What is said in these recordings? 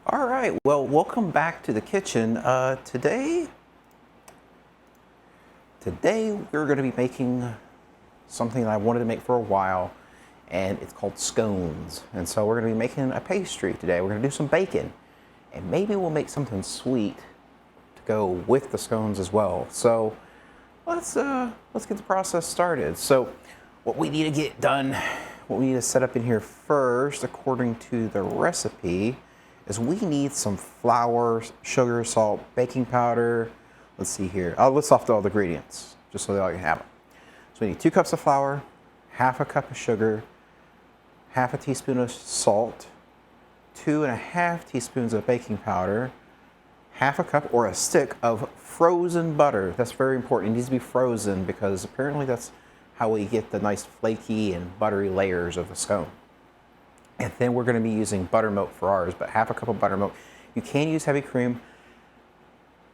All right, well, welcome back to the kitchen. Today we're going to be making something that I wanted to make for a while, and it's called scones. And so we're going to be making a pastry today. We're going to do some bacon, and maybe we'll make something sweet to go with the scones as well. So let's get the process started. So what we need to get done, what we need to set up in here first, according to the recipe, is we need some flour, sugar, salt, baking powder. Let's see here. I'll list off all the ingredients just so that I can have them. So we need 2 cups of flour, half a cup of sugar, half a teaspoon of salt, 2.5 teaspoons of baking powder, half a cup or a stick of frozen butter. That's very important. It needs to be frozen because apparently that's how we get the nice flaky and buttery layers of the scone. And then we're going to be using buttermilk for ours, but half a cup of buttermilk. You can use heavy cream,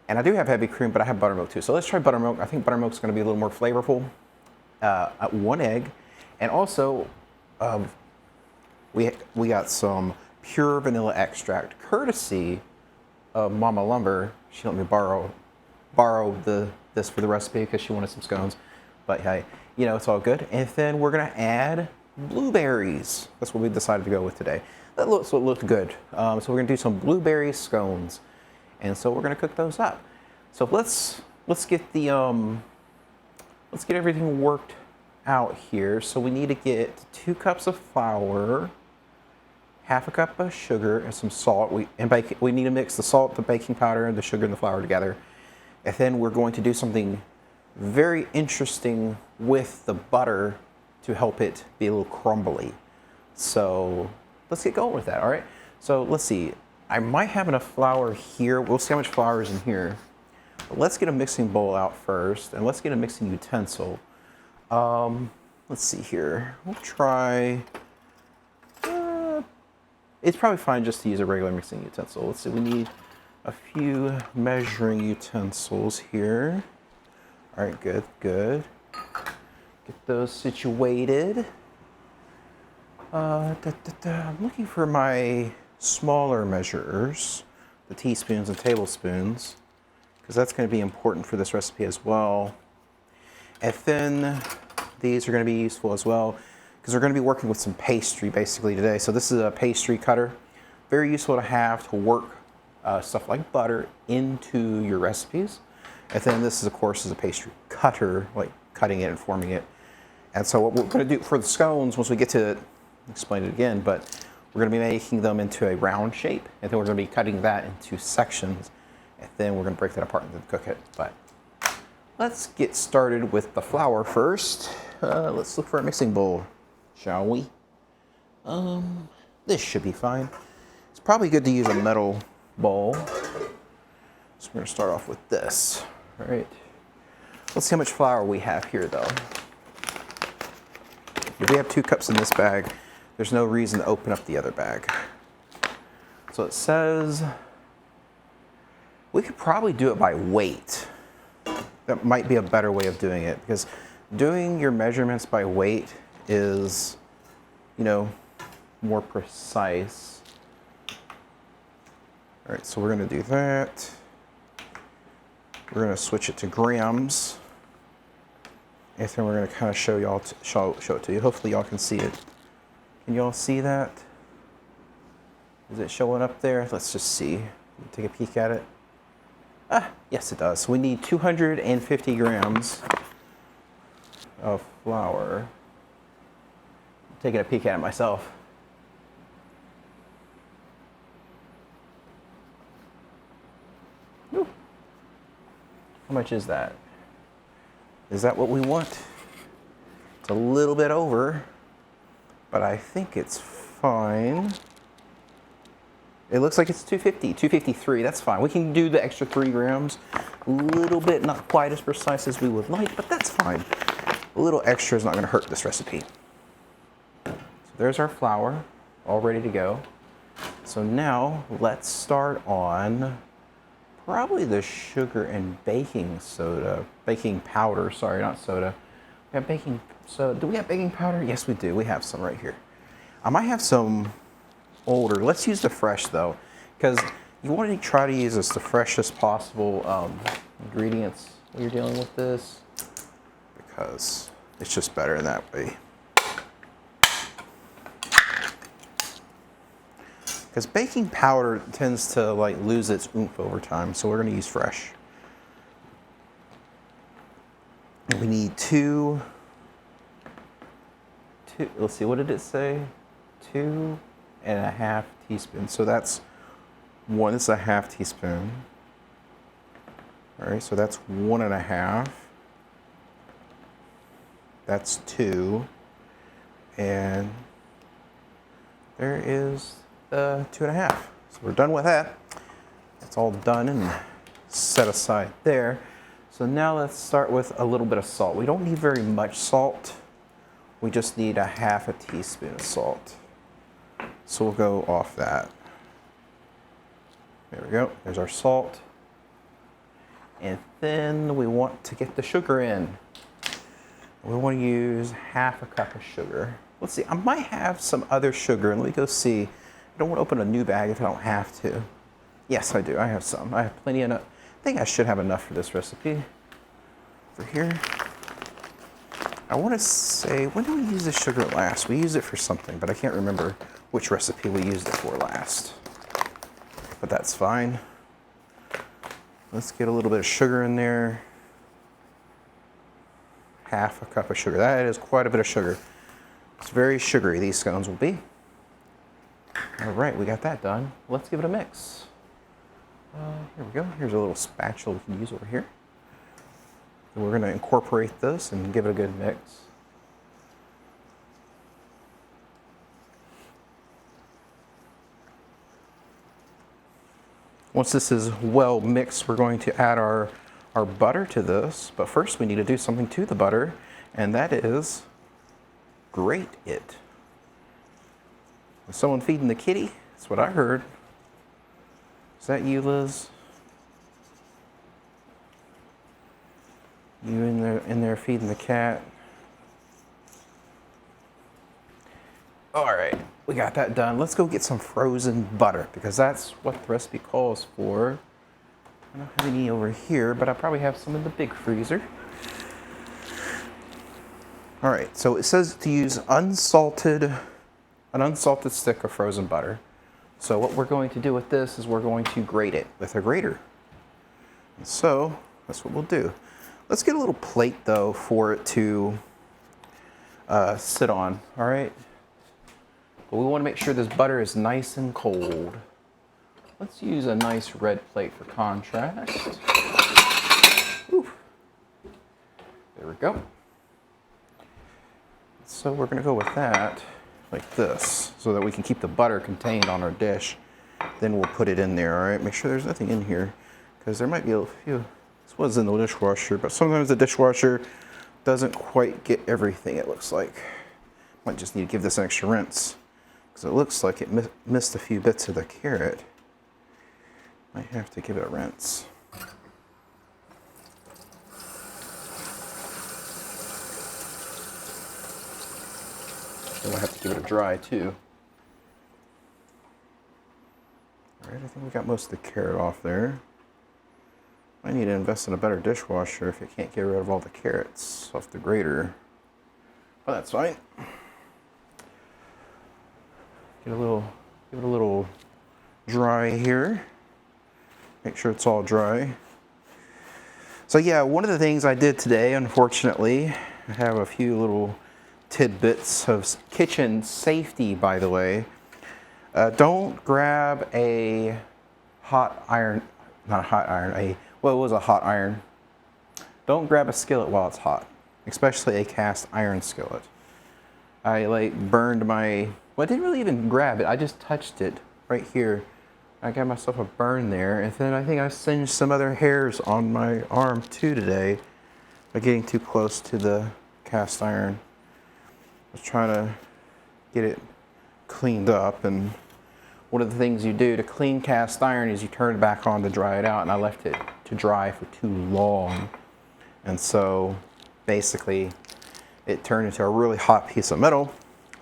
and I do have heavy cream, but I have buttermilk too. So let's try buttermilk. I think buttermilk's going to be a little more flavorful. 1 egg, and also we got some pure vanilla extract, courtesy of Mama Lumber. She let me borrow this for the recipe because she wanted some scones. But hey, you know, it's all good. And then we're going to add blueberries. That's what we decided to go with today. That looks good. So we're gonna do some blueberry scones, and so we're gonna cook those up. So let's get the let's get everything worked out here. So we need to get 2 cups of flour, half a cup of sugar, and some salt. We need to mix the salt, the baking powder, and the sugar and the flour together. And then we're going to do something very interesting with the butter to help it be a little crumbly. So let's get going with that, all right? So let's see, I might have enough flour here. We'll see how much flour is in here. But let's get a mixing bowl out first, and let's get a mixing utensil. Let's see here, we'll try, it's probably fine just to use a regular mixing utensil. Let's see, we need a few measuring utensils here. All right, good. Get those situated. I'm looking for my smaller measurers, the teaspoons and tablespoons, because that's going to be important for this recipe as well. And then these are going to be useful as well because we're going to be working with some pastry basically today. So this is a pastry cutter, very useful to have to work stuff like butter into your recipes. And then this is, of course, is a pastry cutter, like cutting it and forming it. And so what we're going to do for the scones, once we get to it, I'll explain it again, but we're going to be making them into a round shape, and then we're going to be cutting that into sections, and then we're going to break that apart and then cook it. But let's get started with the flour first. Let's look for a mixing bowl, shall we? This should be fine. It's probably good to use a metal bowl. So we're going to start off with this. All right. Let's see how much flour we have here, though. If we have 2 cups in this bag, there's no reason to open up the other bag. So it says we could probably do it by weight. That might be a better way of doing it, because doing your measurements by weight is, you know, more precise. All right, so we're going to do that. We're going to switch it to grams. And then we're going to kind of show y'all, show it to you. Hopefully y'all can see it. Can y'all see that? Is it showing up there? Let's just see. Take a peek at it. Ah, yes it does. So we need 250 grams of flour. I'm taking a peek at it myself. Woo. How much is that? Is that what we want? It's a little bit over, but I think it's fine. It looks like it's 250, 253, that's fine. We can do the extra 3 grams. A little bit, not quite as precise as we would like, but that's fine. A little extra is not gonna hurt this recipe. So there's our flour, all ready to go. So now let's start on probably the sugar and baking powder, sorry, not soda. We have baking soda. Do we have baking powder? Yes, we do. We have some right here. I might have some older. Let's use the fresh though, because you want to try to use the freshest possible ingredients when you're dealing with this, because it's just better in that way. Because baking powder tends to like lose its oomph over time, so we're going to use fresh. And we need two, let's see, what did it say? 2.5 teaspoons. So that's 1.5 teaspoon. All right, so that's 1.5. That's 2. And there is the 2.5. So we're done with that. It's all done and set aside there. So now let's start with a little bit of salt. We don't need very much salt. We just need 1/2 teaspoon of salt. So we'll go off that. There we go. There's our salt. And then we want to get the sugar in. We want to use 1/2 cup of sugar. Let's see, I might have some other sugar. Let me go see. I don't want to open a new bag if I don't have to. Yes, I do. I have some. I have plenty enough. I think I should have enough for this recipe. Over here. I want to say, when did we use this sugar last? We used it for something, but I can't remember which recipe we used it for last. But that's fine. Let's get a little bit of sugar in there. 1/2 cup of sugar. That is quite a bit of sugar. It's very sugary, these scones will be. All right, we got that done. Let's give it a mix. Here we go. Here's a little spatula we can use over here. And we're going to incorporate this and give it a good mix. Once this is well mixed, we're going to add our butter to this. But first we need to do something to the butter, and that is grate it. Is someone feeding the kitty? That's what I heard. Is that you, Liz? You in there feeding the cat? All right, we got that done. Let's go get some frozen butter, because that's what the recipe calls for. I don't have any over here, but I probably have some in the big freezer. All right, so it says to use an unsalted stick of frozen butter. So what we're going to do with this is we're going to grate it with a grater. And so that's what we'll do. Let's get a little plate though for it to sit on, all right? But we want to make sure this butter is nice and cold. Let's use a nice red plate for contrast. Ooh. There we go. So we're going to go with that like this so that we can keep the butter contained on our dish. Then we'll put it in there, all right? Make sure there's nothing in here, because there might be a few. This was in the dishwasher, but sometimes the dishwasher doesn't quite get everything, it looks like. Might just need to give this an extra rinse, because it looks like it missed a few bits of the carrot. Might have to give it a rinse. Then we'll have to give it a dry too. All right, I think we got most of the carrot off there. I need to invest in a better dishwasher if it can't get rid of all the carrots off the grater. But that's fine. Give it a little dry here. Make sure it's all dry. So yeah, one of the things I did today, unfortunately, I have a few little tidbits of kitchen safety, by the way. Don't grab a hot iron, not a hot iron, well, it was a hot iron. Don't grab a skillet while it's hot, especially a cast iron skillet. I burned my, well, I didn't really even grab it, I just touched it right here. I got myself a burn there, and then I think I singed some other hairs on my arm too today by getting too close to the cast iron. I was trying to get it cleaned up, and one of the things you do to clean cast iron is you turn it back on to dry it out, and I left it to dry for too long. And so basically it turned into a really hot piece of metal.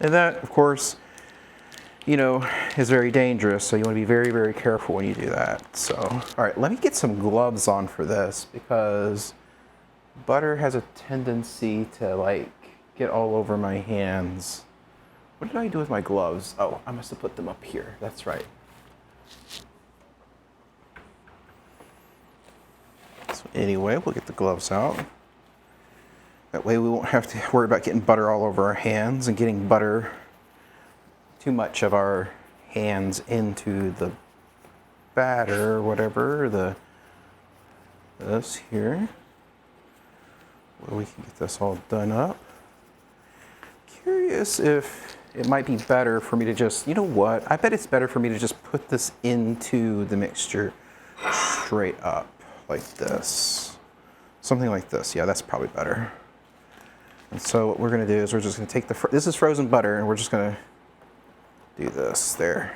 And that, of course, you know, is very dangerous. So you want to be very, very careful when you do that. So, all right, let me get some gloves on for this because butter has a tendency to like get all over my hands. What did I do with my gloves? Oh, I must have put them up here. That's right. So anyway, we'll get the gloves out. That way we won't have to worry about getting butter all over our hands and getting butter, too much of our hands into the batter or whatever, this here. Where we can get this all done up. Curious if it might be better for me to just, you know what? I bet it's better for me to just put this into the mixture straight up like this. Something like this. Yeah, that's probably better. And so what we're going to do is we're just going to take this is frozen butter, and we're just going to do this there.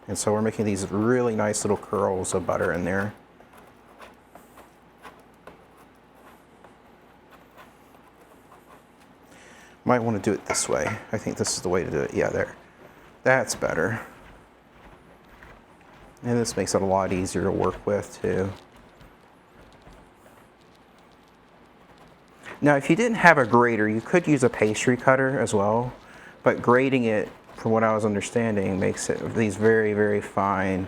And so we're making these really nice little curls of butter in there. Might want to do it this way. I think this is the way to do it. Yeah, there. That's better. And this makes it a lot easier to work with too. Now, if you didn't have a grater, you could use a pastry cutter as well, but grating it, from what I was understanding, makes it these very, very fine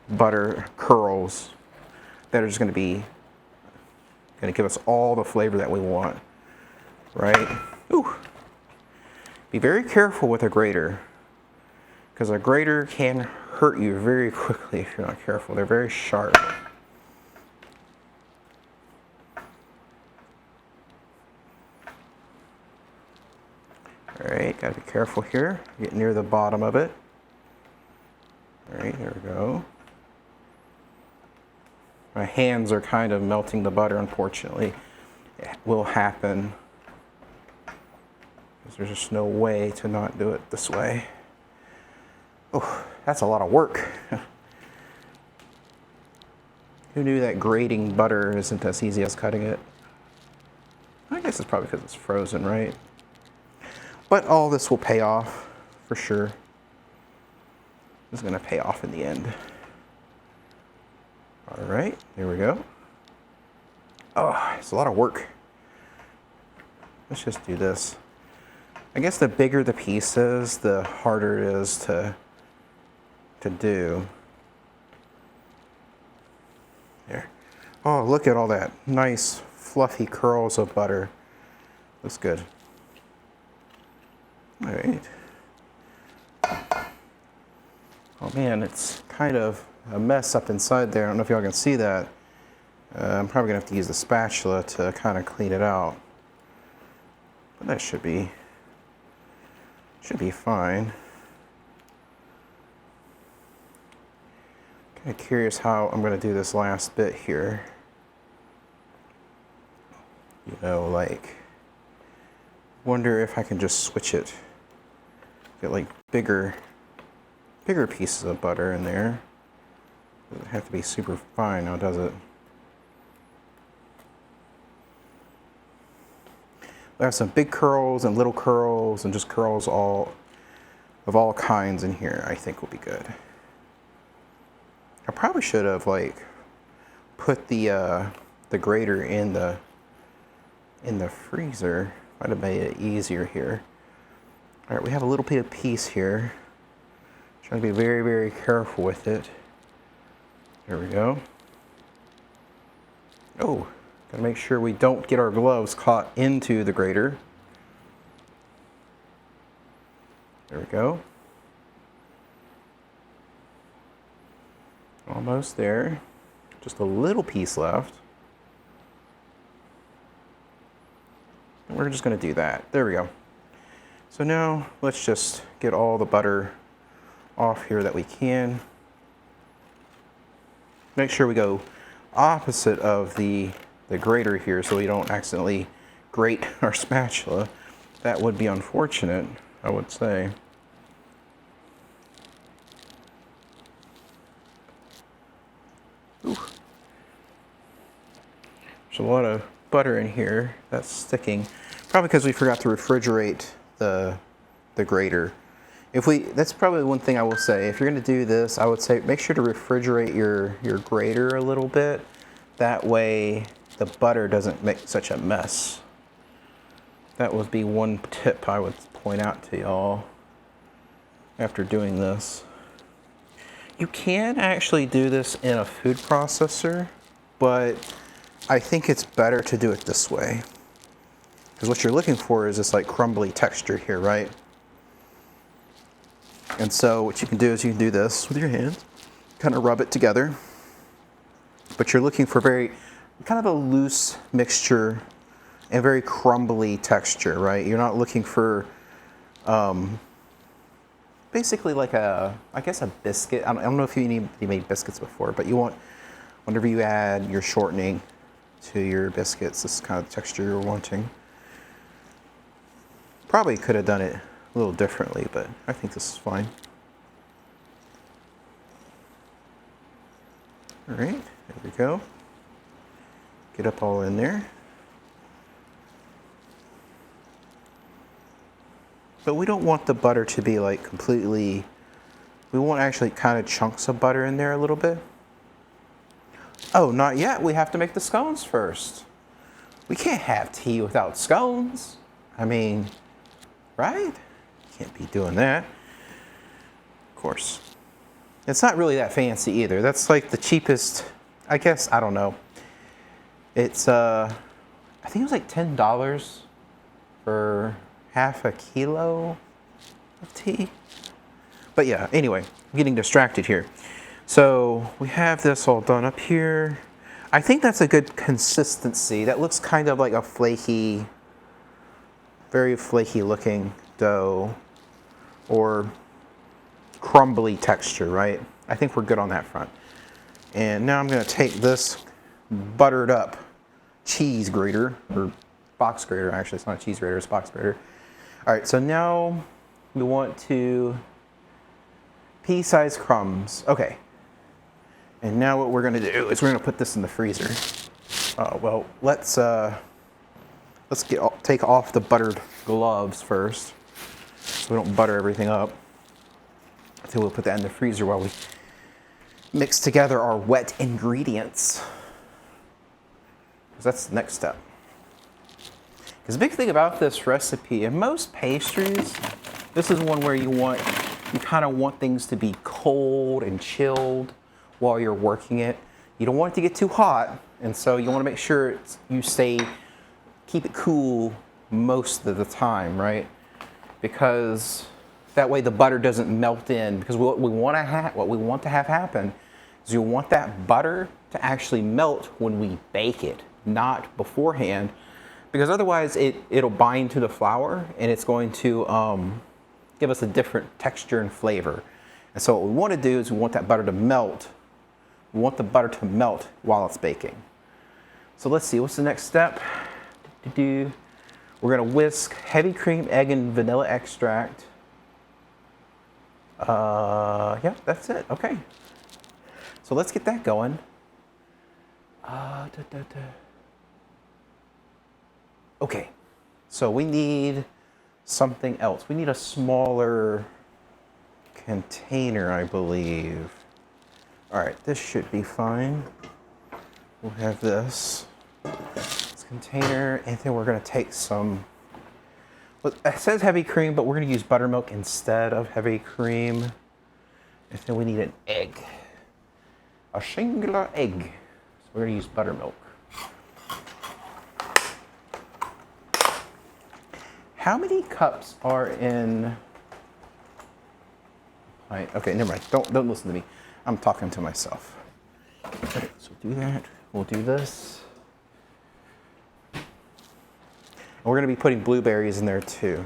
butter curls that are just going to give us all the flavor that we want, right? Ooh. Be very careful with a grater, because a grater can hurt you very quickly if you're not careful. They're very sharp. All right, gotta be careful here. Get near the bottom of it. All right, there we go. My hands are kind of melting the butter, unfortunately. It will happen. There's just no way to not do it this way. Oh, that's a lot of work. Who knew that grating butter isn't as easy as cutting it? I guess it's probably because it's frozen, right? But all this will pay off for sure. This is going to pay off in the end. All right, there we go. Oh, it's a lot of work. Let's just do this. I guess the bigger the piece is, the harder it is to do. There. Oh, look at all that nice fluffy curls of butter. Looks good. All right. Oh man, it's kind of a mess up inside there. I don't know if y'all can see that. I'm probably gonna have to use the spatula to kind of clean it out. But that should be fine. Kind of curious how I'm going to do this last bit here. You know, like, wonder if I can just switch it. Get like bigger pieces of butter in there. Doesn't have to be super fine now, does it? I have some big curls and little curls and just curls of all kinds in here. I think will be good. I probably should have like put the grater in the freezer. Might have made it easier here. All right, we have a little bit of piece here. Trying to be very, very careful with it. There we go. Oh. Gotta make sure we don't get our gloves caught into the grater. There we go. Almost there. Just a little piece left. And we're just gonna do that. There we go. So now let's just get all the butter off here that we can. Make sure we go opposite of the grater here so we don't accidentally grate our spatula. That would be unfortunate, I would say. Ooh. There's a lot of butter in here that's sticking. Probably because we forgot to refrigerate the grater. That's probably one thing I will say. If you're gonna do this, I would say make sure to refrigerate your grater a little bit. That way the butter doesn't make such a mess. That would be one tip I would point out to y'all after doing this. You can actually do this in a food processor, but I think it's better to do it this way. Because what you're looking for is this like crumbly texture here, right? And so what you can do is you can do this with your hand, kind of rub it together. But you're looking for kind of a loose mixture and very crumbly texture, right? You're not looking for basically like I guess a biscuit. I don't know if you made biscuits before, but you want, whenever you add your shortening to your biscuits, this is kind of the texture you're wanting. Probably could have done it a little differently, but I think this is fine. All right, there we go. Get up all in there. But we don't want the butter to be like completely, we want actually kind of chunks of butter in there a little bit. Oh, not yet. We have to make the scones first. We can't have tea without scones. I mean, right? Can't be doing that. Of course. It's not really that fancy either. That's like the cheapest, I guess, I don't know. It's, I think it was like $10 for half a kilo of tea. But yeah, anyway, I'm getting distracted here. So we have this all done up here. I think that's a good consistency. That looks kind of like a flaky, very flaky looking dough or crumbly texture, right? I think we're good on that front. And now I'm going to take this buttered up cheese grater, or box grater, actually it's not a cheese grater, it's a box grater. All right, so now we want to pea-sized crumbs. Okay. And now what we're going to do is we're going to put this in the freezer. Well, let's take off the buttered gloves first, so we don't butter everything up. So we'll put that in the freezer while we mix together our wet ingredients. Because that's the next step. Because the big thing about this recipe, in most pastries, this is one where you kind of want things to be cold and chilled while you're working it. You don't want it to get too hot, and so you want to make sure you keep it cool most of the time, right? Because that way the butter doesn't melt in. Because what we want to have happen is you want that butter to actually melt when we bake it, not beforehand. Because otherwise it'll bind to the flour and it's going to give us a different texture and flavor. And so what we want to do is we want that butter to melt. We want the butter to melt while it's baking. So let's see, what's the next step? We're going to whisk heavy cream, egg, and vanilla extract. Yeah, that's it. Okay. So let's get that going. Okay. So we need something else. We need a smaller container, I believe. All right, this should be fine. We'll have this container, and then we're going to take some, well, it says heavy cream, but we're going to use buttermilk instead of heavy cream. And then we need an egg, a singular egg. So we're going to use buttermilk. How many cups are in? Okay, never mind. Don't listen to me. I'm talking to myself. Okay, so do that. We'll do this. And we're going to be putting blueberries in there too.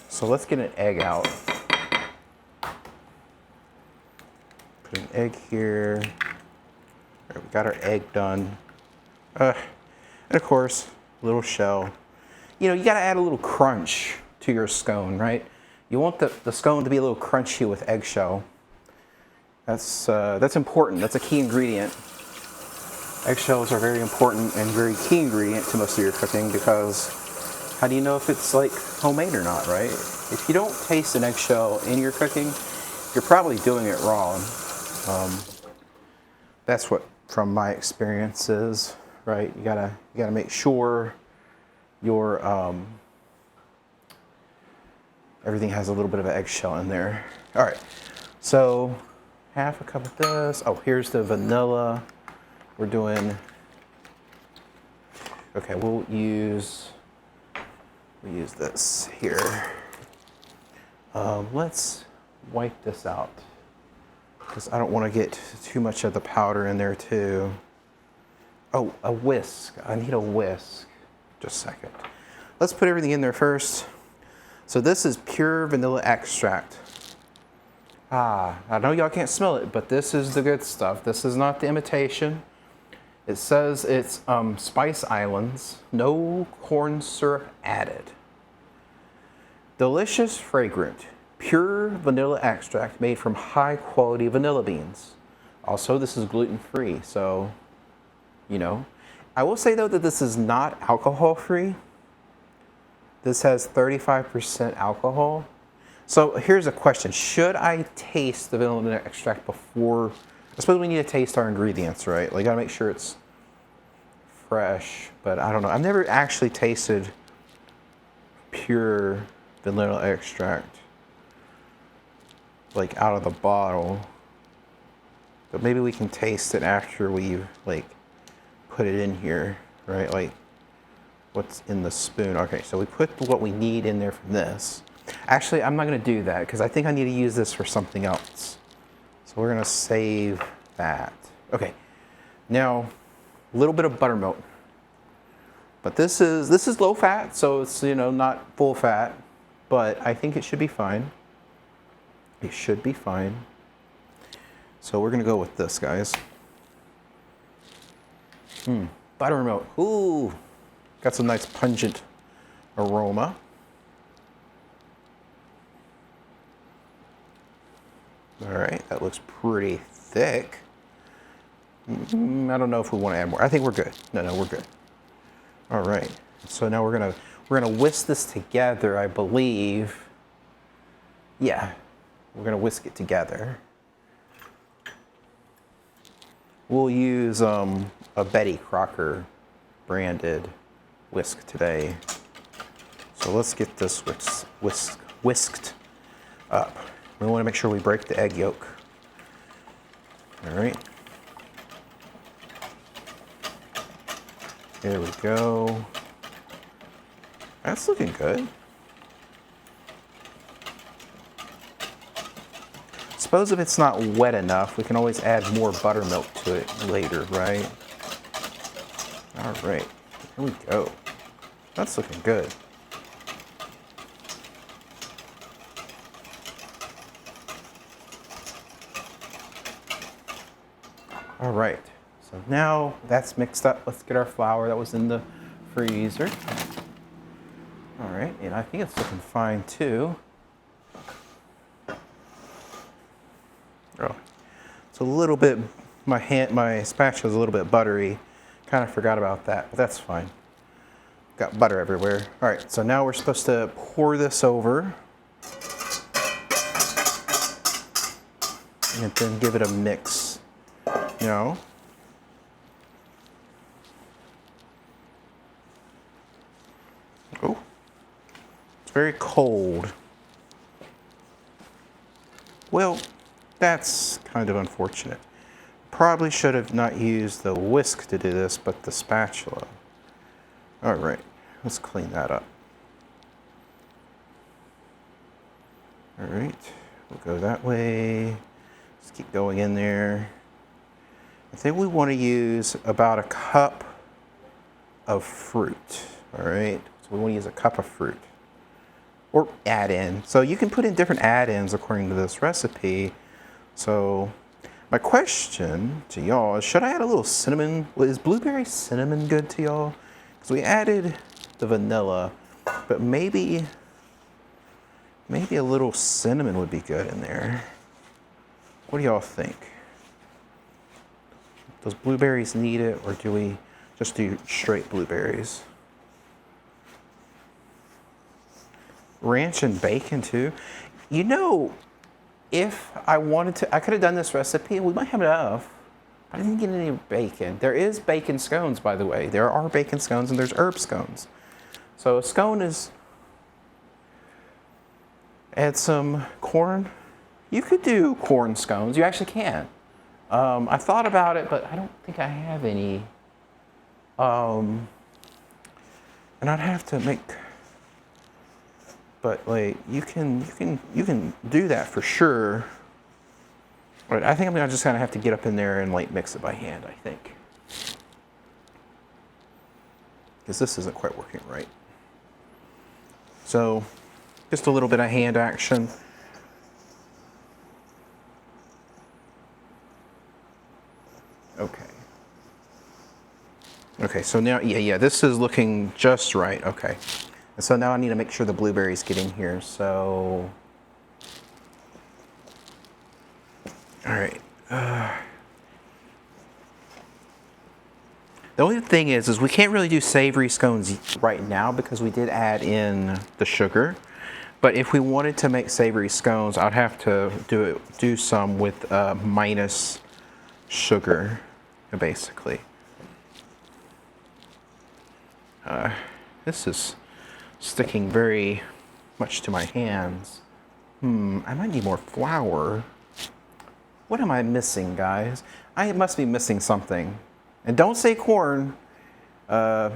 So let's get an egg out. Put an egg here. All right, we got our egg done. And of course, a little shell. You know, you got to add a little crunch to your scone, right? You want the scone to be a little crunchy with eggshell. That's important. That's a key ingredient. Eggshells are very important and very key ingredient to most of your cooking, because how do you know if it's like homemade or not, right? if you don't taste an eggshell in your cooking, you're probably doing it wrong. That's what, from my experiences, right? You gotta make sure your everything has a little bit of an eggshell in there. All right, so half a cup of this. Oh, here's the vanilla. We're doing. Okay, we'll use this here. Let's wipe this out because I don't want to get too much of the powder in there too. Oh, a whisk. I need a whisk. Just a second. Let's put everything in there first. So this is pure vanilla extract. I know y'all can't smell it, but this is the good stuff. This is not the imitation. It says it's Spice Islands, no corn syrup added. Delicious, fragrant, pure vanilla extract made from high quality vanilla beans. Also, this is gluten-free, so, you know. I will say though that this is not alcohol-free. This has 35% alcohol. So here's a question. Should I taste the vanilla extract before? I suppose we need to taste our ingredients, right? Like, gotta make sure it's fresh, but I don't know. I've never actually tasted pure vanilla extract, like out of the bottle. But maybe we can taste it after we like put it in here, right? Like what's in the spoon. Okay, so we put what we need in there from this. Actually, I'm not gonna do that because I think I need to use this for something else. So we're gonna save that. Okay, now a little bit of buttermilk. But this is low fat, so it's, you know, not full fat, but I think it should be fine. It should be fine. So we're gonna go with this, guys. Buttermilk. Ooh, got some nice pungent aroma. All right, that looks pretty thick. I don't know if we want to add more. I think we're good. No, we're good. All right, so now we're gonna whisk this together, I believe. Yeah, we're gonna whisk it together. We'll use a Betty Crocker branded whisk today. So let's get this whisked up. We want to make sure we break the egg yolk. All right. There we go. That's looking good. Suppose if it's not wet enough, we can always add more buttermilk to it later, right? All right, here we go. That's looking good. All right, so now that's mixed up. Let's get our flour that was in the freezer. All right, and I think it's looking fine too. Oh, it's a little bit, my spatula is a little bit buttery. Kind of forgot about that, but that's fine. Got butter everywhere. All right, so now we're supposed to pour this over and then give it a mix. You know? Oh, it's very cold. Well, that's kind of unfortunate. Probably should have not used the whisk to do this, but the spatula. All right, let's clean that up. All right, we'll go that way. Let's keep going in there. I think we want to use about a cup of fruit. All right, so we want to use a cup of fruit or add in. So you can put in different add-ins according to this recipe. So my question to y'all is, should I add a little cinnamon? Is blueberry cinnamon good to y'all? Because we added the vanilla, but maybe a little cinnamon would be good in there. What do y'all think? Does blueberries need it, or do we just do straight blueberries? Ranch and bacon too. You know, if I wanted to, I could have done this recipe. We might have enough. I didn't get any bacon. There is bacon scones, by the way. There are bacon scones and there's herb scones. So a scone is, add some corn. You could do corn scones. You actually can. I thought about it, but I don't think I have any. And I'd have to make, but like you can do that for sure. But I think I'm just gonna have to get up in there and like mix it by hand, I think. Because this isn't quite working right. So just a little bit of hand action. Okay. Okay, so now, yeah, this is looking just right. Okay. And so now I need to make sure the blueberries get in here. So, all right. The only thing is we can't really do savory scones right now because we did add in the sugar. But if we wanted to make savory scones, I'd have to do some with minus sugar, basically. This is sticking very much to my hands. I might need more flour. What am I missing, guys? I must be missing something. And don't say corn. All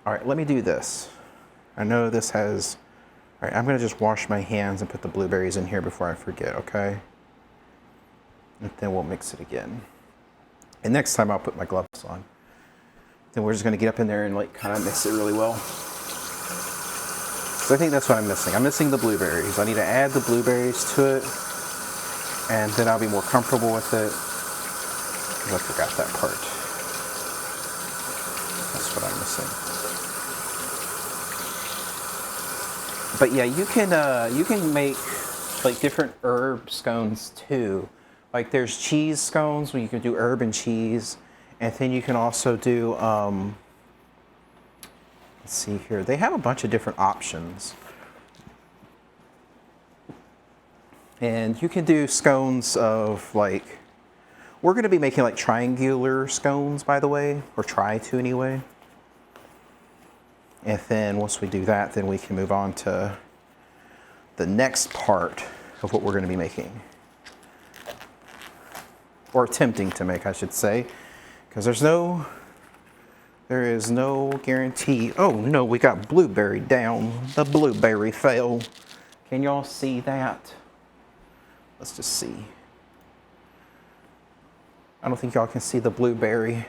right, let me do this. I know this has, all right, I'm gonna just wash my hands and put the blueberries in here before I forget, okay? And then we'll mix it again. And next time I'll put my gloves on. Then we're just gonna get up in there and like kind of mix it really well. So I think that's what I'm missing. I'm missing the blueberries. I need to add the blueberries to it, and then I'll be more comfortable with it. Because I forgot that part. That's what I'm missing. But yeah, you can make like different herb scones too. Like there's cheese scones where you can do herb and cheese, and then you can also do let's see here. They have a bunch of different options. And you can do scones of like, we're going to be making like triangular scones, by the way, or try to anyway. And then once we do that, then we can move on to the next part of what we're going to be making. Or attempting to make, I should say. Because there is no guarantee. Oh no, we got blueberry down. The blueberry fell. Can y'all see that? Let's just see. I don't think y'all can see the blueberry.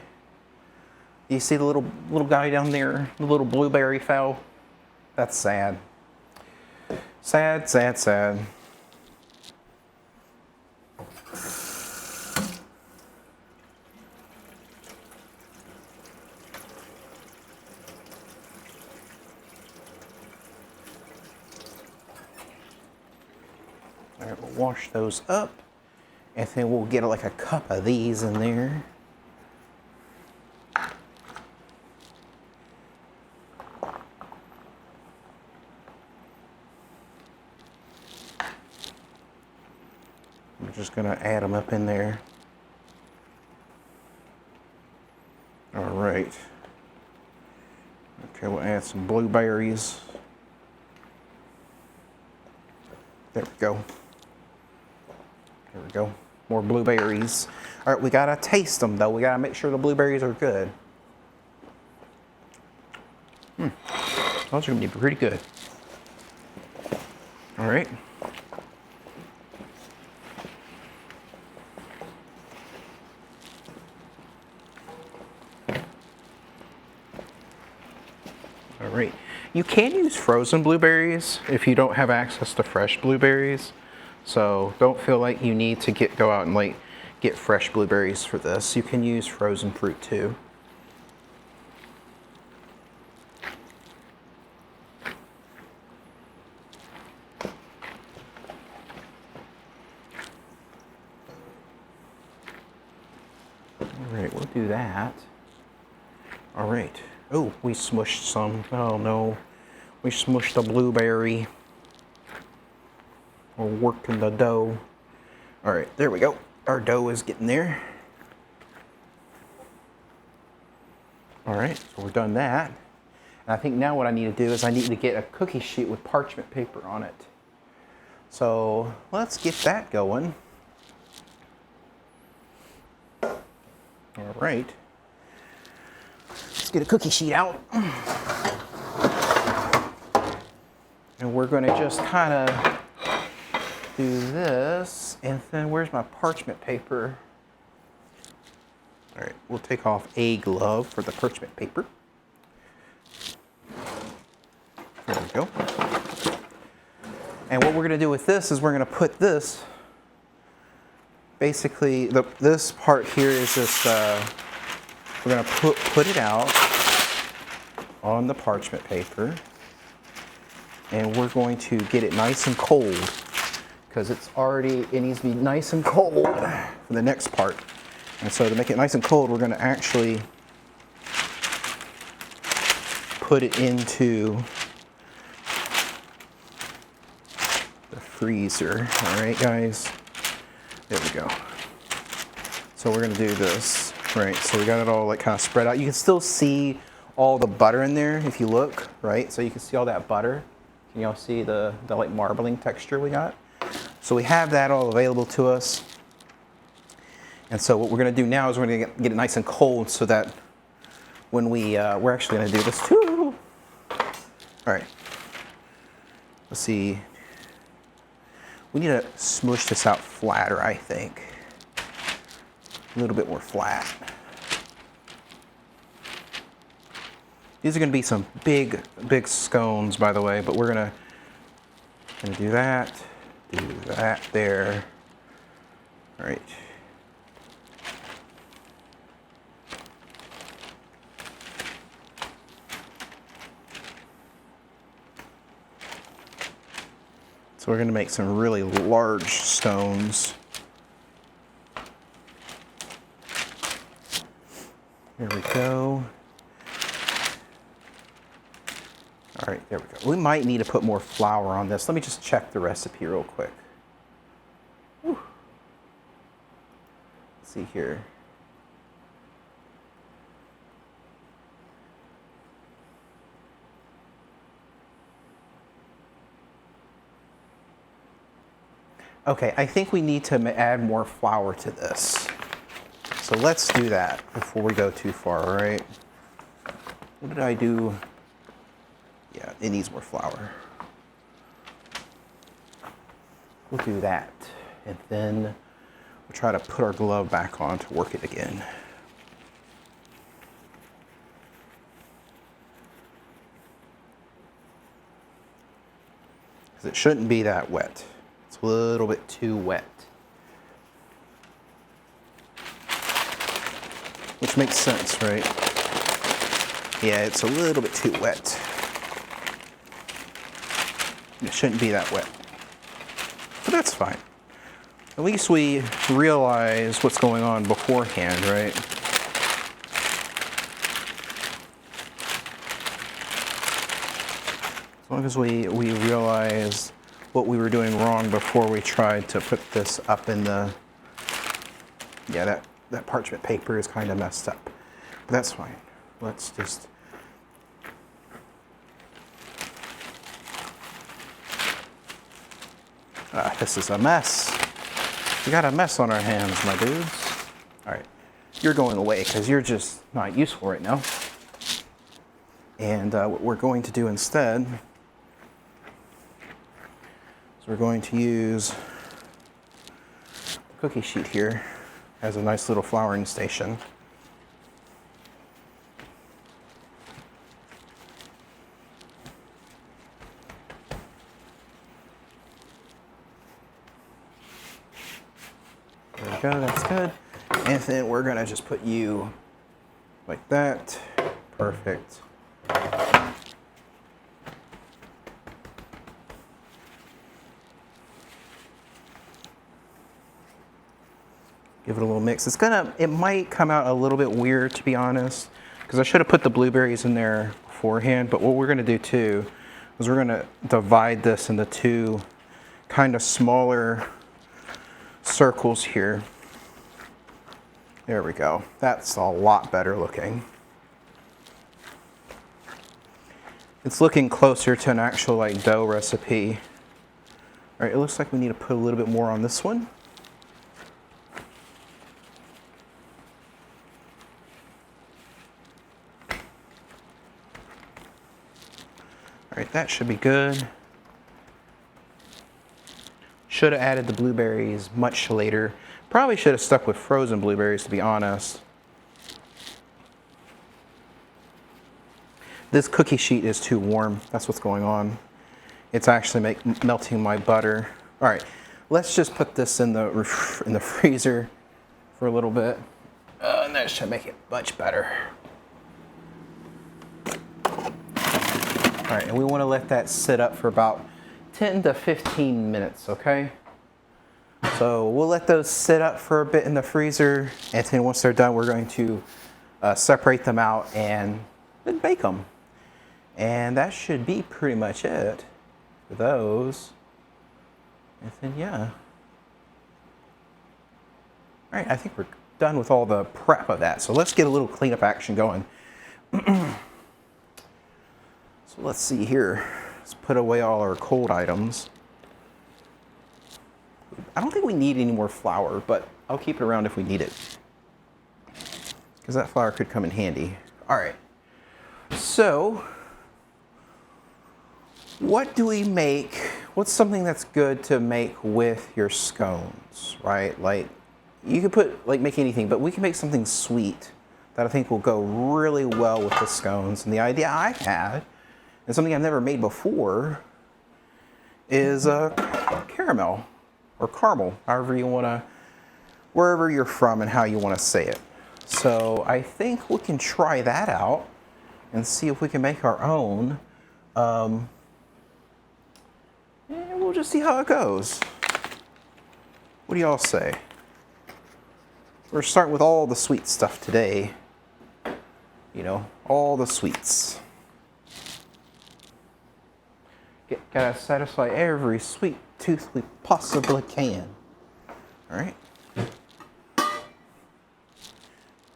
You see the little guy down there? The little blueberry fell? That's sad. Sad, sad, sad. All right, we'll wash those up, and then we'll get like a cup of these in there. I'm just gonna add them up in there. All right. Okay, we'll add some blueberries. There we go. There we go. More blueberries. All right, we gotta taste them though. We gotta make sure the blueberries are good. Those are gonna be pretty good. All right. All right. You can use frozen blueberries if you don't have access to fresh blueberries. So don't feel like you need to go out and like get fresh blueberries for this. You can use frozen fruit too. All right, we'll do that. All right. Oh, we smushed some. Oh no. We smushed the blueberry. We're working the dough. All right, there we go. Our dough is getting there. All right, so we're done that. And I think now what I need to do is I need to get a cookie sheet with parchment paper on it. So let's get that going. All right. Let's get a cookie sheet out. And we're going to just kind of do this. And then where's my parchment paper? All right, we'll take off a glove for the parchment paper. There we go. And what we're going to do with this is we're going to put this, basically, this part here is just, we're going to put it out on the parchment paper. And we're going to get it nice and cold because it needs to be nice and cold for the next part. And so to make it nice and cold, we're going to actually put it into the freezer. All right, guys. There we go. So we're going to do this. Right, so we got it all like kind of spread out. You can still see all the butter in there if you look, right? So you can see all that butter. Can y'all see the like marbling texture we got? So we have that all available to us. And so what we're going to do now is we're going to get it nice and cold so that when we're actually going to do this too. All right. Let's see. We need to smush this out flatter, I think. A little bit more flat. These are going to be some big scones, by the way, but we're going to do that there. All right. So we're going to make some really large stones. There we go. All right, there we go. We might need to put more flour on this. Let me just check the recipe real quick. Whew. Let's see here. Okay, I think we need to add more flour to this. So let's do that before we go too far, all right? What did I do? Yeah, it needs more flour. We'll do that. And then we'll try to put our glove back on to work it again. Because it shouldn't be that wet. It's a little bit too wet. Which makes sense, right? Yeah, it's a little bit too wet. It shouldn't be that wet. But that's fine. At least we realize what's going on beforehand, right? As long as we realize what we were doing wrong before we tried to put this up in the... Yeah, that parchment paper is kind of messed up. But that's fine. Let's just... This is a mess. We got a mess on our hands, my dudes. All right, you're going away because you're just not useful right now. And what we're going to do instead is we're going to use the cookie sheet here as a nice little flouring station. There we go, that's good. And then we're gonna just put you like that. Perfect. Give it a little mix. It might come out a little bit weird, to be honest, because I should have put the blueberries in there beforehand, but what we're going to do too is we're going to divide this into two kind of smaller circles here. There we go. That's a lot better looking. It's looking closer to an actual like dough recipe. All right, it looks like we need to put a little bit more on this one. All right, that should be good. Should have added the blueberries much later. Probably should have stuck with frozen blueberries, to be honest. This cookie sheet is too warm. That's what's going on. It's actually melting my butter. All right, let's just put this in the freezer for a little bit. And that should make it much better. All right, and we want to let that sit up for about 10 to 15 minutes, okay? So we'll let those sit up for a bit in the freezer, and then once they're done, we're going to separate them out and then bake them. And that should be pretty much it for those. And then, yeah. All right, I think we're done with all the prep of that. So let's get a little cleanup action going. So let's see here. Let's put away all our cold items. I don't think we need any more flour, but I'll keep it around if we need it, because that flour could come in handy. All right. So what do we make? What's something that's good to make with your scones, right? Like you could put, like make anything, but we can make something sweet that I think will go really well with the scones. And the idea I had, and something I've never made before, is caramel or caramel, however you want to, wherever you're from and how you want to say it. So I think we can try that out and see if we can make our own. And we'll just see how it goes. What do y'all say? We're starting with all the sweet stuff today. You know, all the sweets. Gotta satisfy every sweet tooth we possibly can. All right. I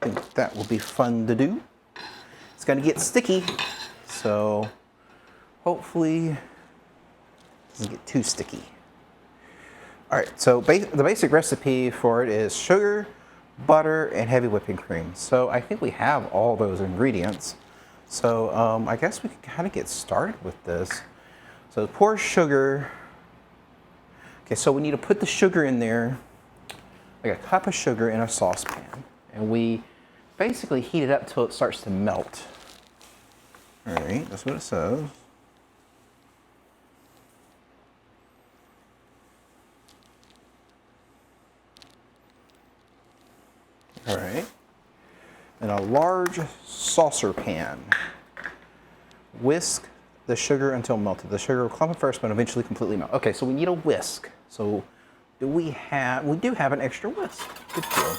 think that will be fun to do. It's gonna get sticky, so hopefully it doesn't get too sticky. All right, so the basic recipe for it is sugar, butter, and heavy whipping cream. So I think we have all those ingredients. So I guess we can kind of get started with this. So pour sugar. Okay, so we need to put the sugar in there, like a cup of sugar in a saucepan. And we basically heat it up till it starts to melt. All right, that's what it says. All right, in a large saucer pan, whisk the sugar until melted. The sugar will clump at first, but eventually completely melt. Okay, so we need a whisk. So we do have an extra whisk. Good deal. All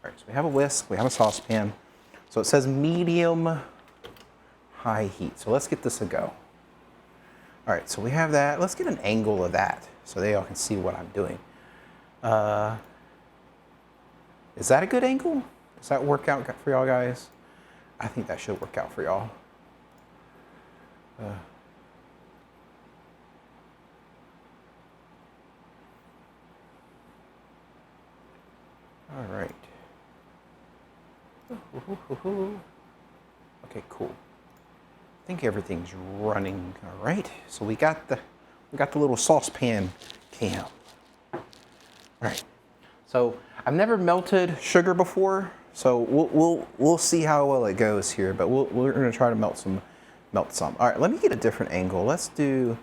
right, so we have a whisk, we have a saucepan. So it says medium high heat. So let's get this a go. All right, so we have that. Let's get an angle of that so they all can see what I'm doing. Is that a good angle? Does that work out for y'all guys? I think that should work out for y'all. All right. Okay, cool. I think everything's running all right. So we got the little saucepan cam. All right. So I've never melted sugar before, so we'll see how well it goes here. But we're gonna try to melt some. All right, let me get a different angle. Let's do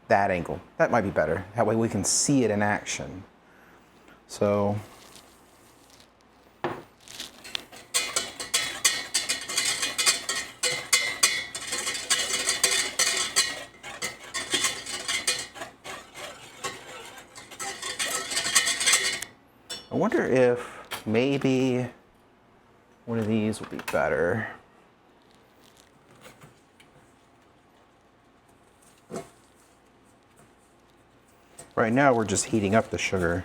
that angle. That might be better. That way we can see it in action. So. I wonder if maybe One of these will be better. Right now we're just heating up the sugar.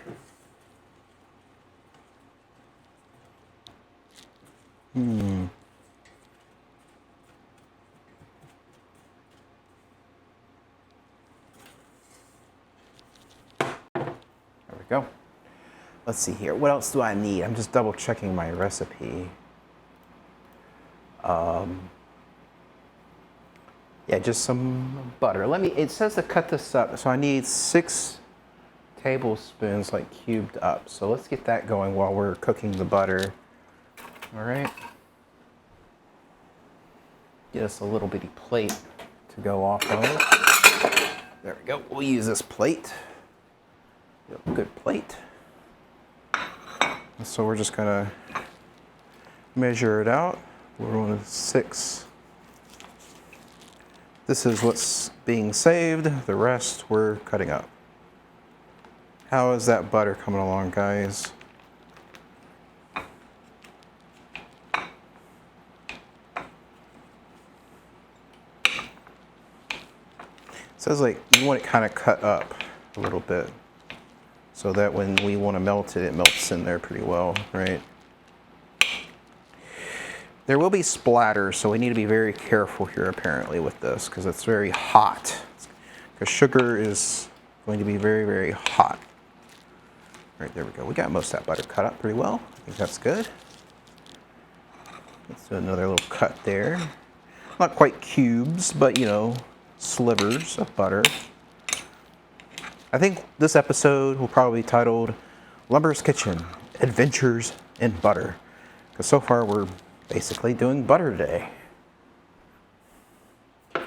There we go. Let's see here. What else do I need? I'm just double checking my recipe. Yeah, just some butter. It says to cut this up, so I need 6 tablespoons like cubed up. So let's get that going while we're cooking the butter. All right. Get us a little bitty plate to go off of. There we go. We'll use this plate. Good plate. So we're just gonna measure it out. We're on 6. This is what's being saved. The rest we're cutting up. How is that butter coming along, guys? It says like you want it kind of cut up a little bit so that when we want to melt it, it melts in there pretty well, right? There will be splatters, so we need to be very careful here apparently with this because it's very hot. Because sugar is going to be very, very hot. All right, there we go. We got most of that butter cut up pretty well. I think that's good. Let's do another little cut there. Not quite cubes, but you know, slivers of butter. I think this episode will probably be titled Lumber's Kitchen, Adventures in Butter. Because so far we're basically doing butter today. Let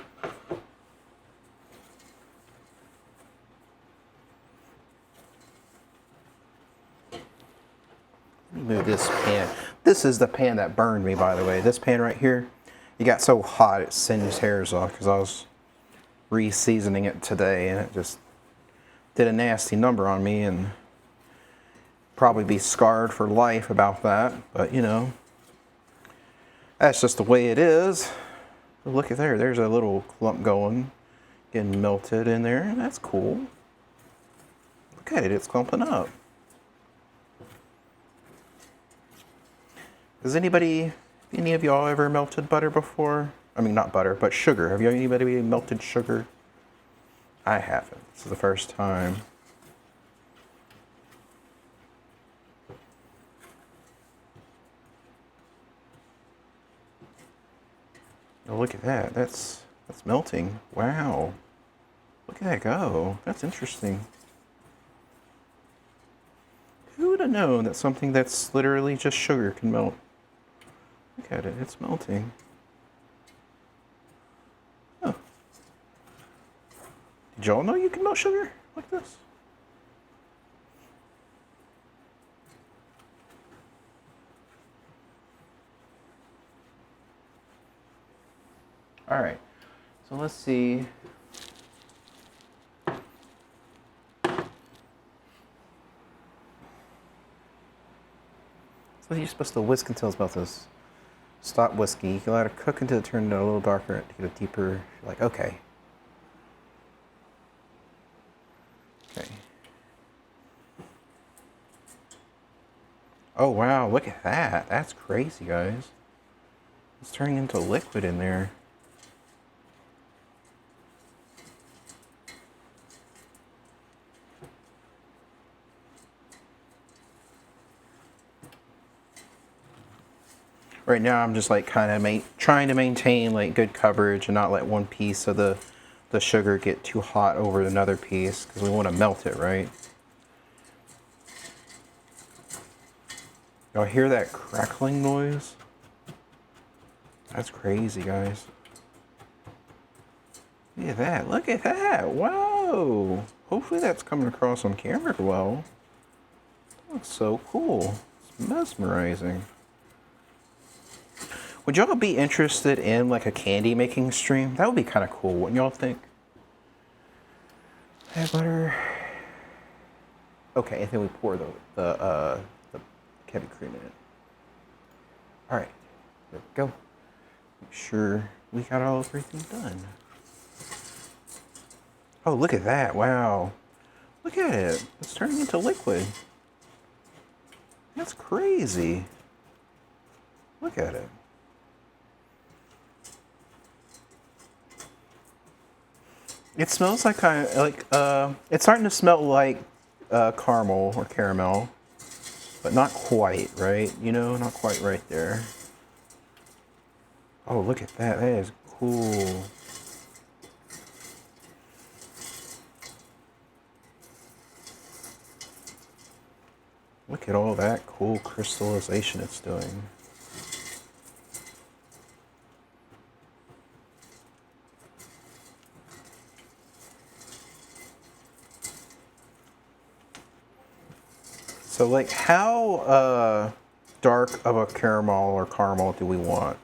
me move this pan. This is the pan that burned me, by the way. This pan right here, it got so hot it singed hairs off because I was re-seasoning it today and it just did a nasty number on me and probably be scarred for life about that. But you know, that's just the way it is. Look at there, there's a little clump going, getting melted in there. That's cool. Look at it, it's clumping up. Has any of y'all ever melted butter before? I mean, not butter, but sugar. Have anybody melted sugar? I haven't. This is the first time. Oh, look at that. That's melting. Wow. Look at that go. That's interesting. Who would have known that something that's literally just sugar can melt? Look at it. It's melting. Oh. Did y'all know you can melt sugar like this? All right, so let's see. So you're supposed to whisk until it's melted. Stop whisking. You can let it cook until it turns a little darker to get a deeper. Like, okay. Okay. Oh wow, look at that. That's crazy, guys. It's turning into liquid in there. Right now I'm just like kind of trying to maintain like good coverage and not let one piece of the sugar get too hot over another piece because we want to melt it, right? Y'all hear that crackling noise? That's crazy, guys. Look at that. Look at that. Whoa. Hopefully that's coming across on camera well. That's so cool. It's mesmerizing. Would y'all be interested in like a candy making stream? That would be kind of cool, wouldn't y'all think? Add butter. Okay, and then we pour the heavy cream in it. All right, there we go. Make sure we got all everything done. Oh, look at that. Wow. Look at it. It's turning into liquid. That's crazy. Look at it. It smells like it's starting to smell like caramel or caramel, but not quite, right? You know, not quite right there. Oh, look at that. That is cool. Look at all that cool crystallization it's doing. So like how dark of a caramel or caramel do we want?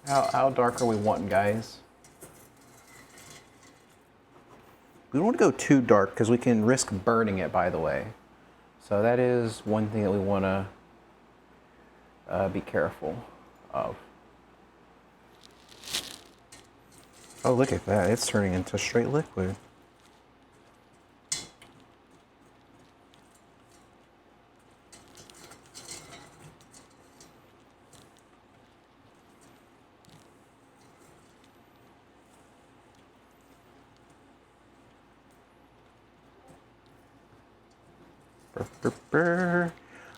How dark are we wanting, guys? We don't want to go too dark because we can risk burning it, by the way. So that is one thing that we want to be careful of. Oh, look at that. It's turning into straight liquid.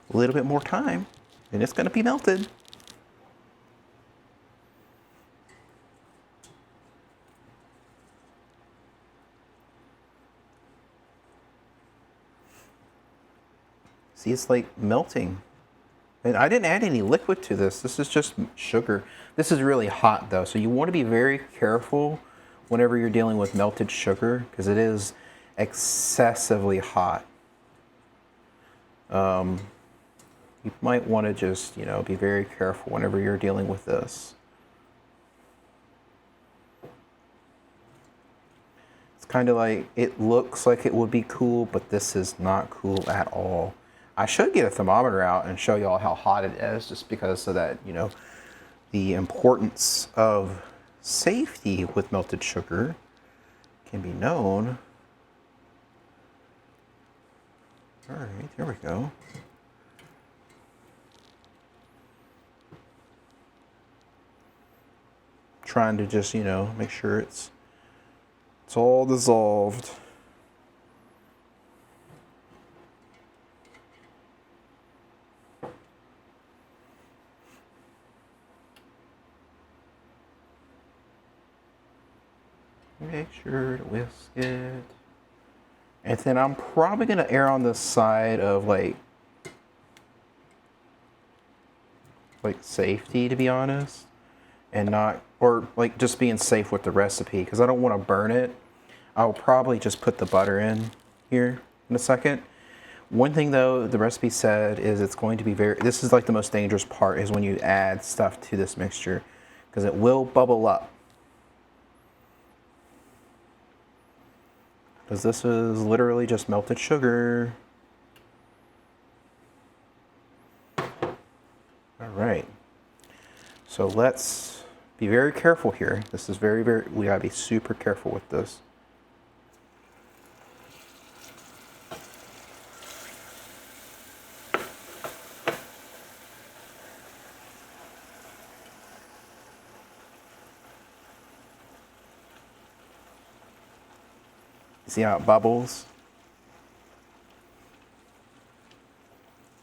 A little bit more time, and it's going to be melted. See, it's like melting. And I didn't add any liquid to this. This is just sugar. This is really hot though, so you want to be very careful whenever you're dealing with melted sugar because it is excessively hot. You might want to just, be very careful whenever you're dealing with this. It's kind of like, it looks like it would be cool, but this is not cool at all. I should get a thermometer out and show y'all how hot it is, just because so that, the importance of safety with melted sugar can be known. All right, here we go. Trying to just, make sure it's all dissolved. Make sure to whisk it. And then I'm probably going to err on the side of like safety, to be honest, and not, or like just being safe with the recipe because I don't want to burn it. I'll probably just put the butter in here in a second. One thing though, the recipe said is it's going to be this is like the most dangerous part is when you add stuff to this mixture because it will bubble up. Because this is literally just melted sugar. All right. So let's be very careful here. This is very, we gotta be super careful with this. See how it bubbles?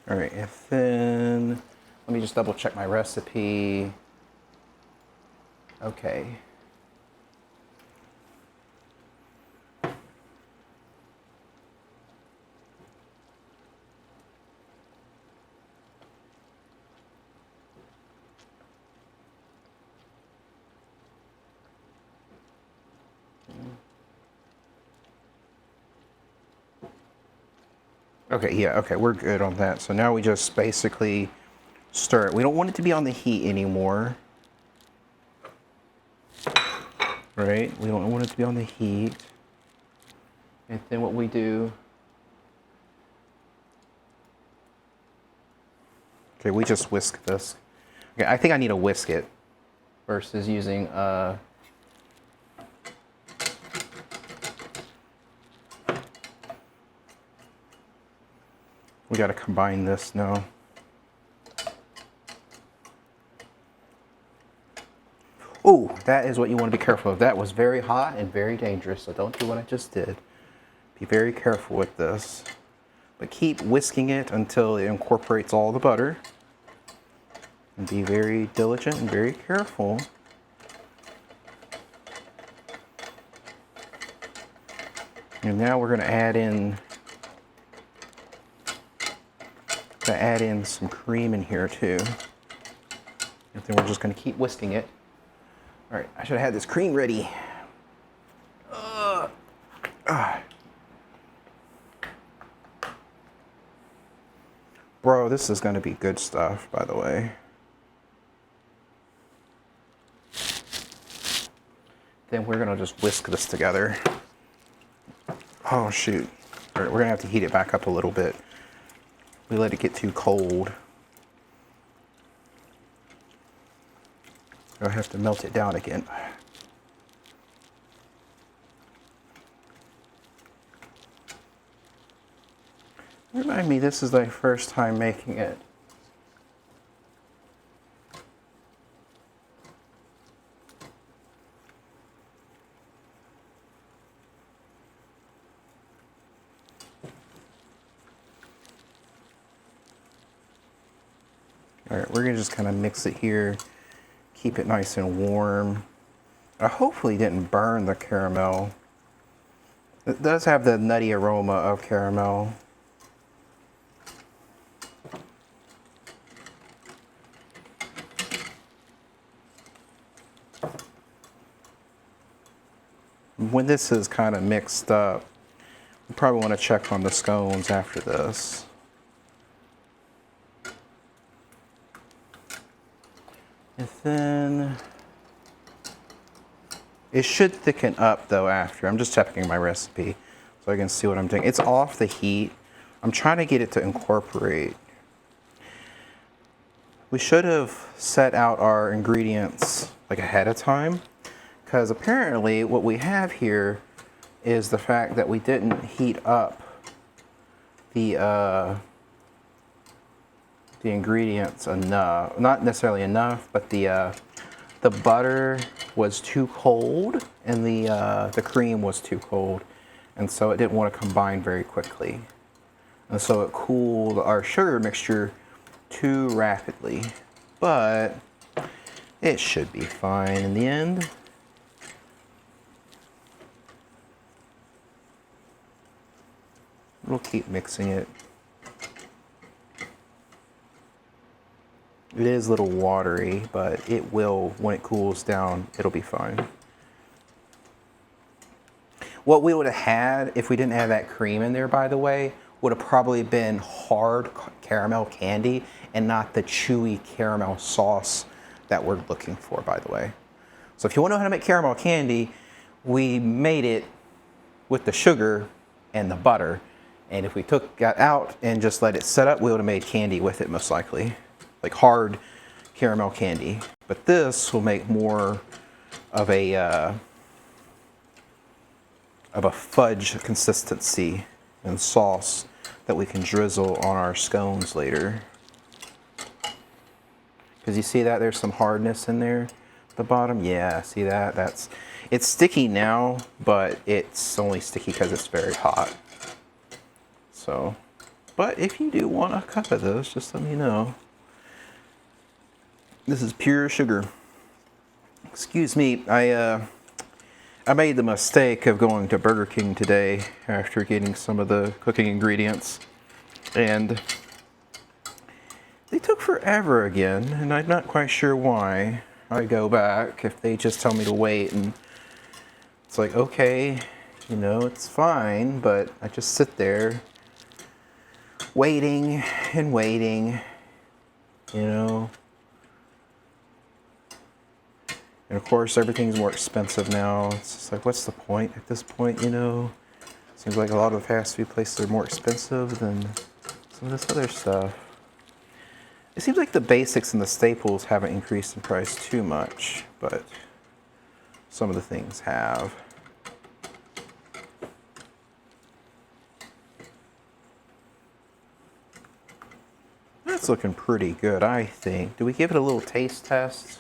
All right, and then let me just double check my recipe. Okay. Okay, yeah, okay, we're good on that. So now we just basically stir it. We don't want it to be on the heat anymore. Right? We don't want it to be on the heat. And then what we do, okay, we just whisk this. Okay, I think I need to whisk it versus using we got to combine this now. Oh, that is what you want to be careful of. That was very hot and very dangerous, so don't do what I just did. Be very careful with this. But keep whisking it until it incorporates all the butter. And be very diligent and very careful. And now we're going to add in some cream in here too. And then we're just going to keep whisking it. All right, I should have had this cream ready. Bro, this is going to be good stuff, by the way. Then we're going to just whisk this together. Oh, shoot. All right, we're going to have to heat it back up a little bit. We let it get too cold. I have to melt it down again. Remind me, this is my first time making it. All right, we're gonna just kind of mix it here, keep it nice and warm. I hopefully didn't burn the caramel. It does have the nutty aroma of caramel. When this is kind of mixed up, you probably want to check on the scones after this. And then it should thicken up though after. I'm just checking my recipe so I can see what I'm doing. It's off the heat. I'm trying to get it to incorporate. We should have set out our ingredients like ahead of time, because apparently what we have here is the fact that we didn't heat up the ingredients enough. Not necessarily enough, but the butter was too cold and the cream was too cold, and so it didn't want to combine very quickly, and so it cooled our sugar mixture too rapidly. But it should be fine in the end. We'll keep mixing it. It is a little watery, but it will, when it cools down, it'll be fine. What we would have had if we didn't have that cream in there, by the way, would have probably been hard caramel candy and not the chewy caramel sauce that we're looking for, by the way. So if you want to know how to make caramel candy, we made it with the sugar and the butter. And if we took that out and just let it set up, we would have made candy with it most likely. Like hard caramel candy. But this will make more of a fudge consistency and sauce that we can drizzle on our scones later. Because you see that there's some hardness in there at the bottom? Yeah, see that? It's sticky now, but it's only sticky because it's very hot. So, but if you do want a cup of this, just let me know. This is pure sugar. Excuse me, I made the mistake of going to Burger King today after getting some of the cooking ingredients, and they took forever again, and I'm not quite sure why. I go back if they just tell me to wait, and it's like, okay, you know, it's fine, but I just sit there waiting and waiting, you know. And of course, everything's more expensive now. It's just like, what's the point at this point, you know? Seems like a lot of the fast food places are more expensive than some of this other stuff. It seems like the basics and the staples haven't increased in price too much, but some of the things have. That's looking pretty good, I think. Do we give it a little taste test?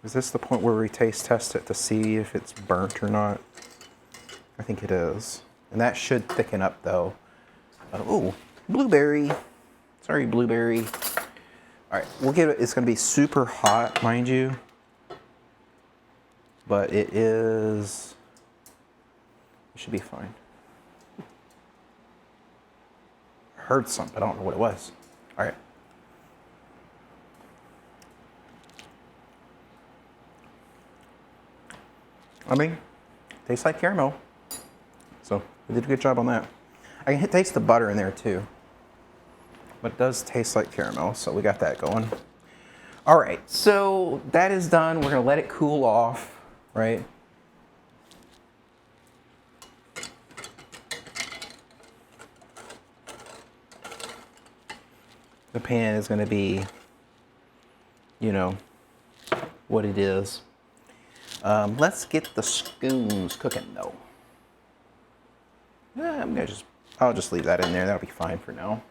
Is this the point where we taste test it to see if it's burnt or not? I think it is. And that should thicken up though. Oh, blueberry. Sorry, blueberry. All right, we'll give it, it's gonna be super hot, mind you. But it should be fine. I heard something, I don't know what it was. All right. I mean, tastes like caramel. So we did a good job on that. I can taste the butter in there too. But it does taste like caramel, so we got that going. All right, so that is done. We're gonna let it cool off, right? The pan is gonna be, you know, what it is. Let's get the scones cooking though. I'll just leave that in there. That'll be fine for now.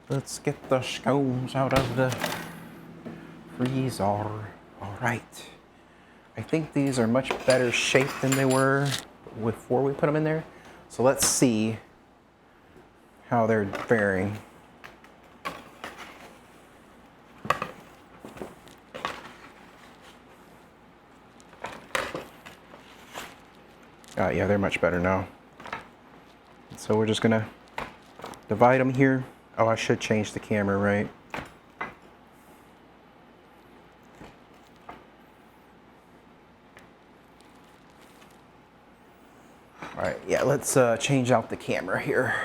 Let's get the scones out of the freezer. All right. I think these are much better shape than they were before we put them in there. So let's see how they're faring. Oh yeah, they're much better now. So we're just gonna divide them here. Oh, I should change the camera, right? All right, yeah, let's change out the camera here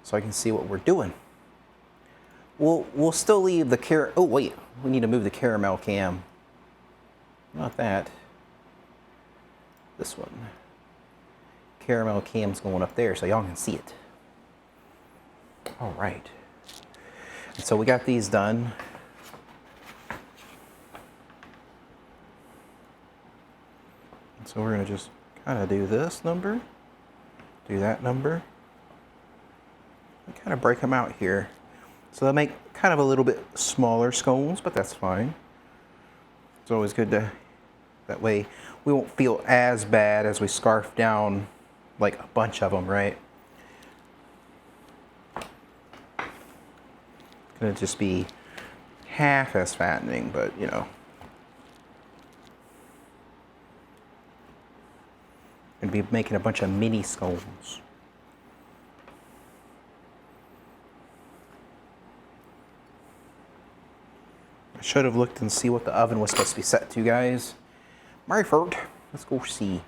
so I can see what we're doing. We'll still leave the oh wait, we need to move the caramel cam. Not that. This one. Caramel cam's going up there so y'all can see it. All right. And so we got these done. And so we're gonna just kind of do this number, do that number, and kind of break them out here. So they'll make kind of a little bit smaller scones, but that's fine. It's always good to, that way we won't feel as bad as we scarf down like a bunch of them, right? It's gonna just be half as fattening, but you know. Gonna be making a bunch of mini scones. I should have looked and see what the oven was supposed to be set to, guys. My fault. Let's go see.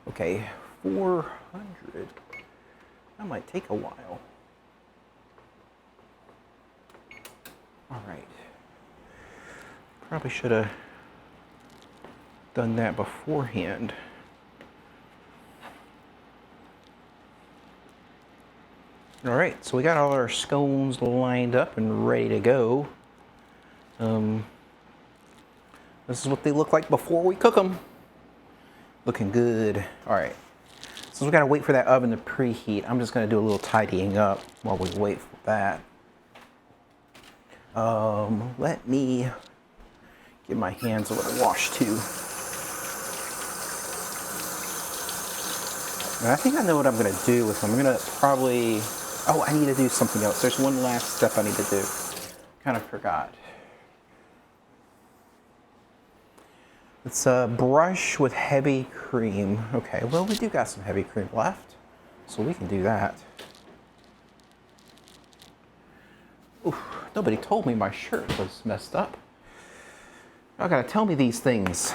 Okay, 400. That might take a while. All right. Probably should have done that beforehand. All right, so we got all our scones lined up and ready to go. This is what they look like before we cook them. Looking good. All right, since we gotta wait for that oven to preheat, I'm just gonna do a little tidying up while we wait for that. Let me give my hands a little wash too. And I think I know what I'm gonna do with them. I'm gonna probably, oh, I need to do something else. There's one last step I need to do. Kind of forgot. Let's brush with heavy cream. Okay, well, we do got some heavy cream left, so we can do that. Oof, nobody told me my shirt was messed up. Y'all gotta tell me these things.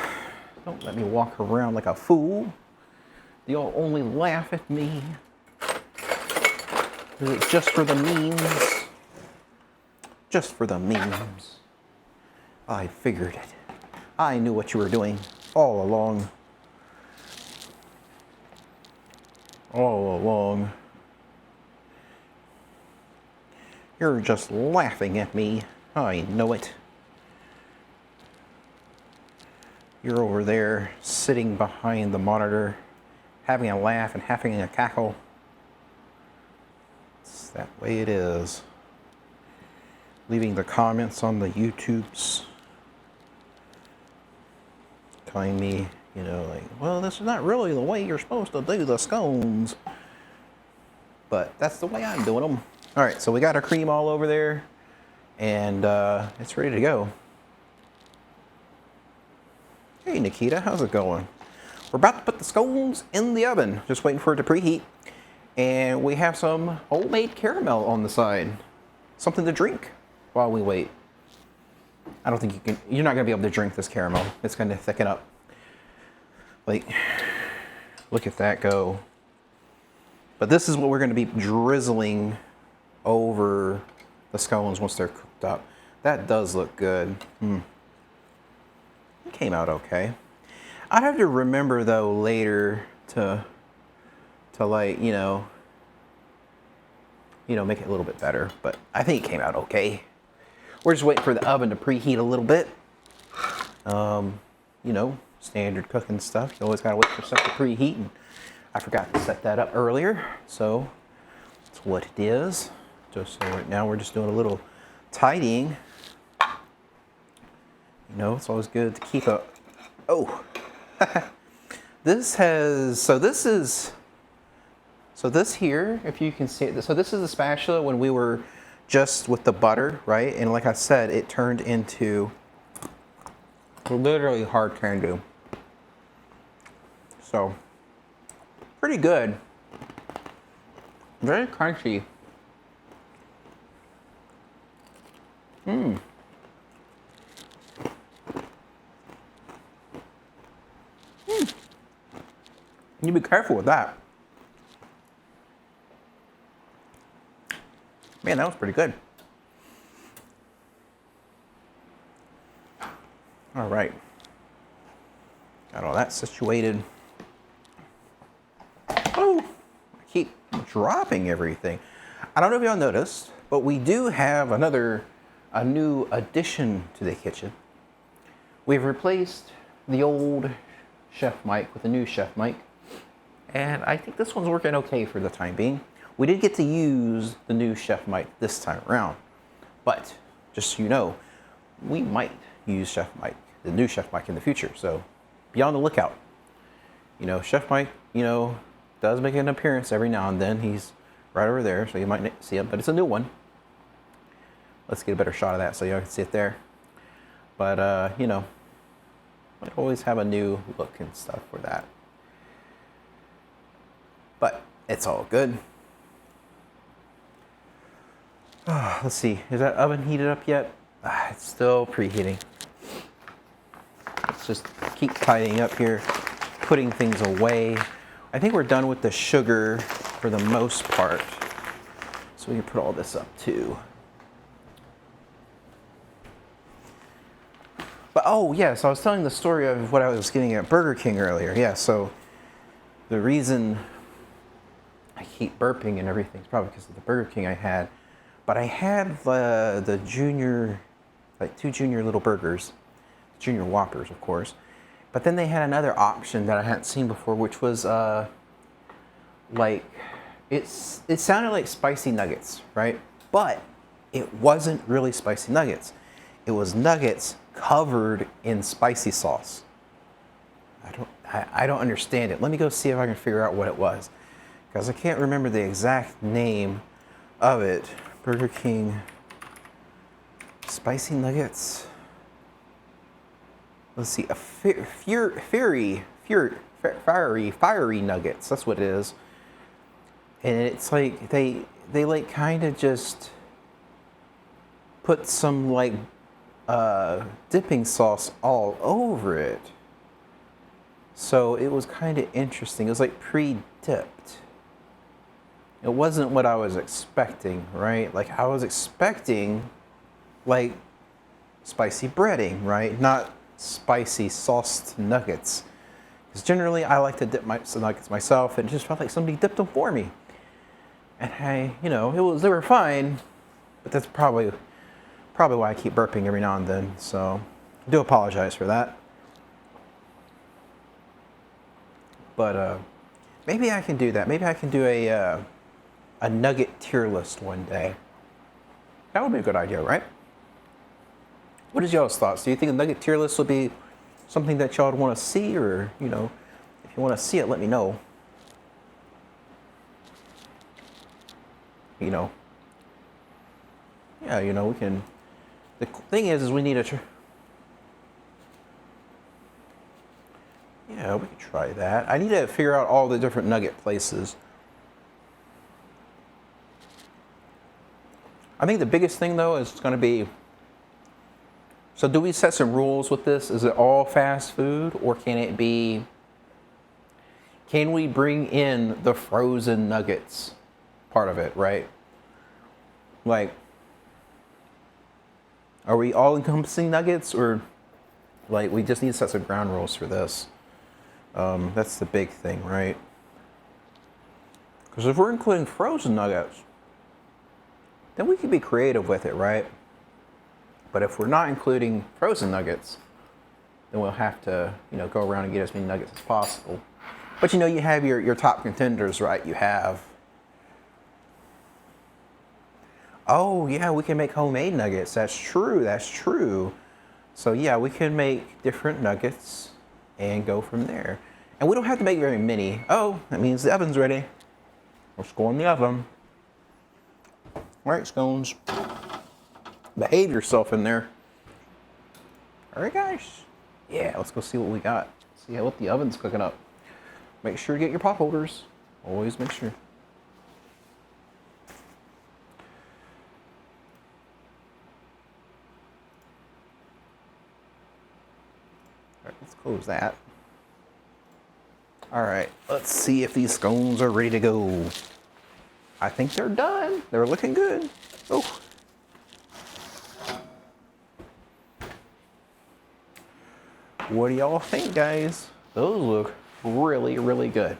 Don't let me walk around like a fool. Y'all only laugh at me. Is it just for the memes? just for the memes. I figured it. I knew what you were doing all along. All along. You're just laughing at me. I know it. You're over there sitting behind the monitor, having a laugh and having a cackle. It's that way it is. Leaving the comments on the YouTubes. Telling me, you know, like, well, this is not really the way you're supposed to do the scones. But that's the way I'm doing them. All right, so we got our cream all over there, and it's ready to go. Hey, Nikita, how's it going? We're about to put the scones in the oven, just waiting for it to preheat. And we have some homemade caramel on the side. Something to drink while we wait. I don't think you're not gonna be able to drink this caramel. It's gonna thicken up. Like, look at that go. But this is what we're gonna be drizzling over the scones once they're cooked up. That does look good. It came out okay. I'd have to remember though later to like, you know, make it a little bit better, but I think it came out okay. We're just waiting for the oven to preheat a little bit. You know, standard cooking stuff. You always gotta wait for stuff to preheat, and I forgot to set that up earlier, so that's what it is. Just so right now we're just doing a little tidying. You know, it's always good to keep a, oh, this here, if you can see it, so this is the spatula when we were just with the butter, right? And like I said, it turned into literally hard candy. So, pretty good. Very crunchy. You be careful with that. Man, that was pretty good. All right. Got all that situated. Oh, I keep dropping everything. I don't know if y'all noticed, but we do have a new addition to the kitchen. We've replaced the old chef mic with a new chef mic. And I think this one's working okay for the time being. We did get to use the new chef mic this time around, but just so you know, we might use the new chef mic in the future. So be on the lookout. You know, chef mic, you know, does make an appearance every now and then. He's right over there, so you might see him, but it's a new one. Let's get a better shot of that so y'all can see it there. But you know, I always have a new look and stuff for that. But it's all good. Let's see, is that oven heated up yet? It's still preheating. Let's just keep tidying up here, putting things away. I think we're done with the sugar for the most part. So we can put all this up too. But oh yeah, so I was telling the story of what I was getting at Burger King earlier. Yeah, so the reason I keep burping and everything is probably because of the Burger King I had. But I had the junior, like 2 junior little burgers, junior Whoppers, of course. But then they had another option that I hadn't seen before, which was like, it sounded like spicy nuggets, right? But it wasn't really spicy nuggets. It was nuggets covered in spicy sauce. I don't understand it. Let me go see if I can figure out what it was, because I can't remember the exact name of it. Burger King spicy nuggets. Let's see, a fiery nuggets. That's what it is. And it's like they like kind of just put some like dipping sauce all over it. So it was kind of interesting. It was like pre-dipped. It wasn't what I was expecting, right? Like I was expecting like spicy breading, right? Not spicy sauced nuggets. Because generally I like to dip my nuggets myself, and it just felt like somebody dipped them for me. And they were fine, but that's probably why I keep burping every now and then. So I do apologize for that. But maybe I can do that. Maybe I can do a nugget tier list one day. That would be a good idea, right? What is y'all's thoughts? Do you think a nugget tier list would be something that y'all would want to see, or if you want to see it, let me know. Yeah, we can. The thing is we need a. Yeah, we could try that. I need to figure out all the different nugget places. I think the biggest thing though is going to be. So do we set some rules with this? Is it all fast food, or can it be? Can we bring in the frozen nuggets part of it, right? Like, are we all encompassing nuggets, or like we just need to set some ground rules for this? That's the big thing, right? Because if we're including frozen nuggets, then we can be creative with it, right? But if we're not including frozen nuggets, then we'll have to, go around and get as many nuggets as possible. But you have your top contenders, right? You have, oh yeah, we can make homemade nuggets. That's true. So yeah, we can make different nuggets and go from there. And we don't have to make very many. Oh, that means the oven's ready. Let's go in the oven. All right, Scones. Behave yourself in there. All right, guys. Yeah, let's go see what we got. See what the oven's cooking up. Make sure to get your pop holders. Always make sure. All right, let's close that. All right, let's see if these scones are ready to go. I think they're done. They're looking good. Oh. What do y'all think, guys? Those look really, really good.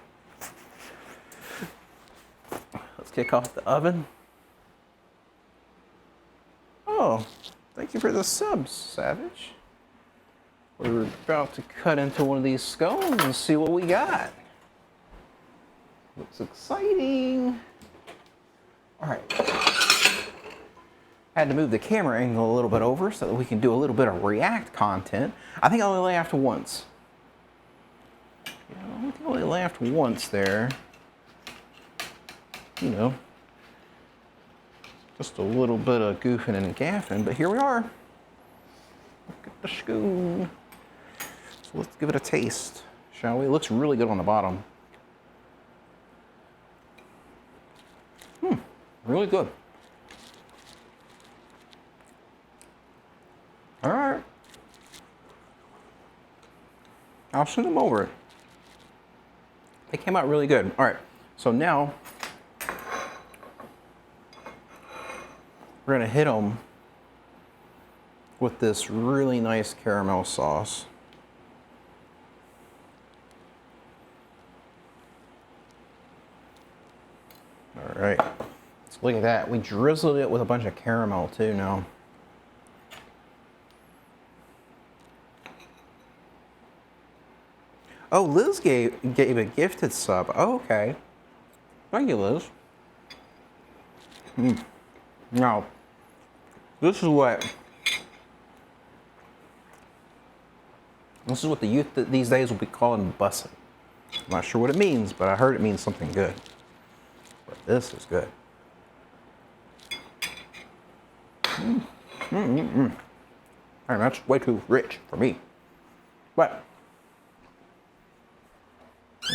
Let's kick off the oven. Oh, thank you for the subs, Savage. We're about to cut into one of these scones and see what we got. Looks exciting. All right. Had to move the camera angle a little bit over so that we can do a little bit of react content. I think I only laughed once. I think I only laughed once there. Just a little bit of goofing and gaffing, but here we are. Look at the scone. So let's give it a taste, shall we? It looks really good on the bottom. Really good. All right. I'll send them over. They came out really good. All right. So now we're going to hit them with this really nice caramel sauce. All right. So look at that. We drizzled it with a bunch of caramel too now. Oh, Liz gave a gifted sub. Oh, okay. Thank you, Liz. Now, this is what the youth these days will be calling bussin'. I'm not sure what it means, but I heard it means something good. But this is good. And that's way too rich for me. But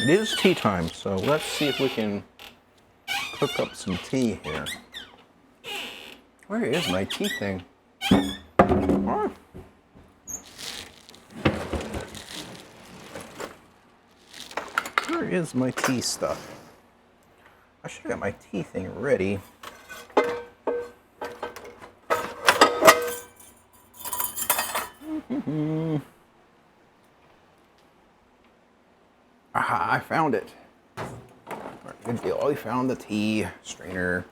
it is tea time, so let's see if we can cook up some tea here. Where is my tea thing? Oh. Where is my tea stuff? I should have got my tea thing ready. Aha, I found it. Good deal. We found the tea strainer.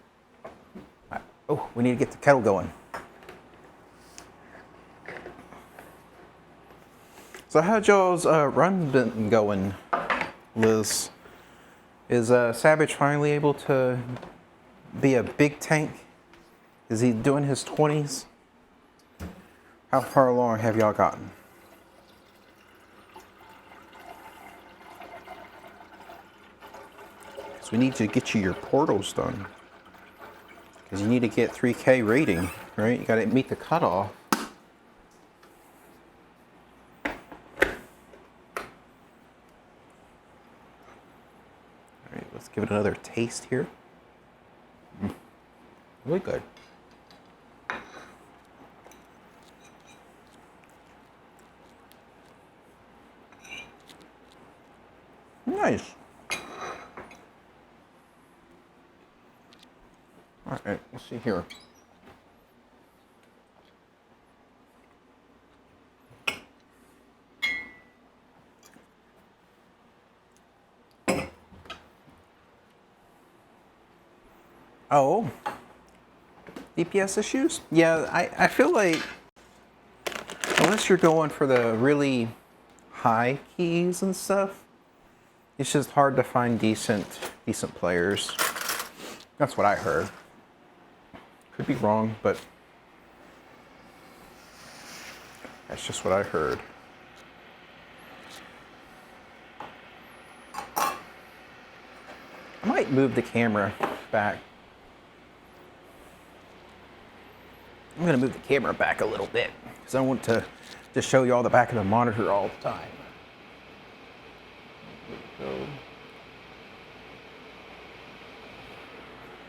Oh, we need to get the kettle going. So how'd y'all's run been going, Liz? Is Savage finally able to be a big tank? Is he doing his 20s? How far along have y'all gotten? So we need to get you your portals done. Because you need to get 3K rating, right? You gotta meet the cutoff. Alright, let's give it another taste here. Really good. Nice. All right, let's see here. Oh, DPS issues? Yeah, I feel like unless you're going for the really high keys and stuff, it's just hard to find decent players. That's what I heard. Could be wrong, but that's just what I heard. I might move the camera back. I'm gonna move the camera back a little bit because I want to just show you all the back of the monitor all the time.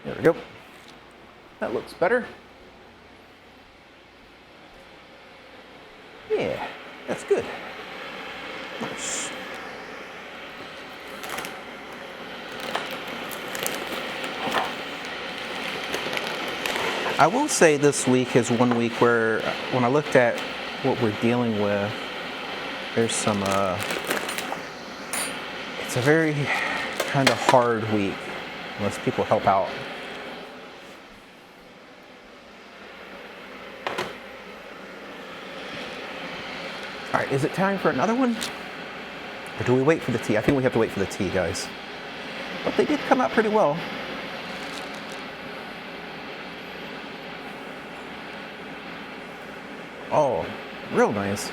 There we go. That looks better. Yeah, that's good. Nice. I will say this week is one week where, when I looked at what we're dealing with, there's some, it's a very kind of hard week unless people help out. All right, is it time for another one? Or do we wait for the tea? I think we have to wait for the tea, guys. But they did come out pretty well. Oh, real nice.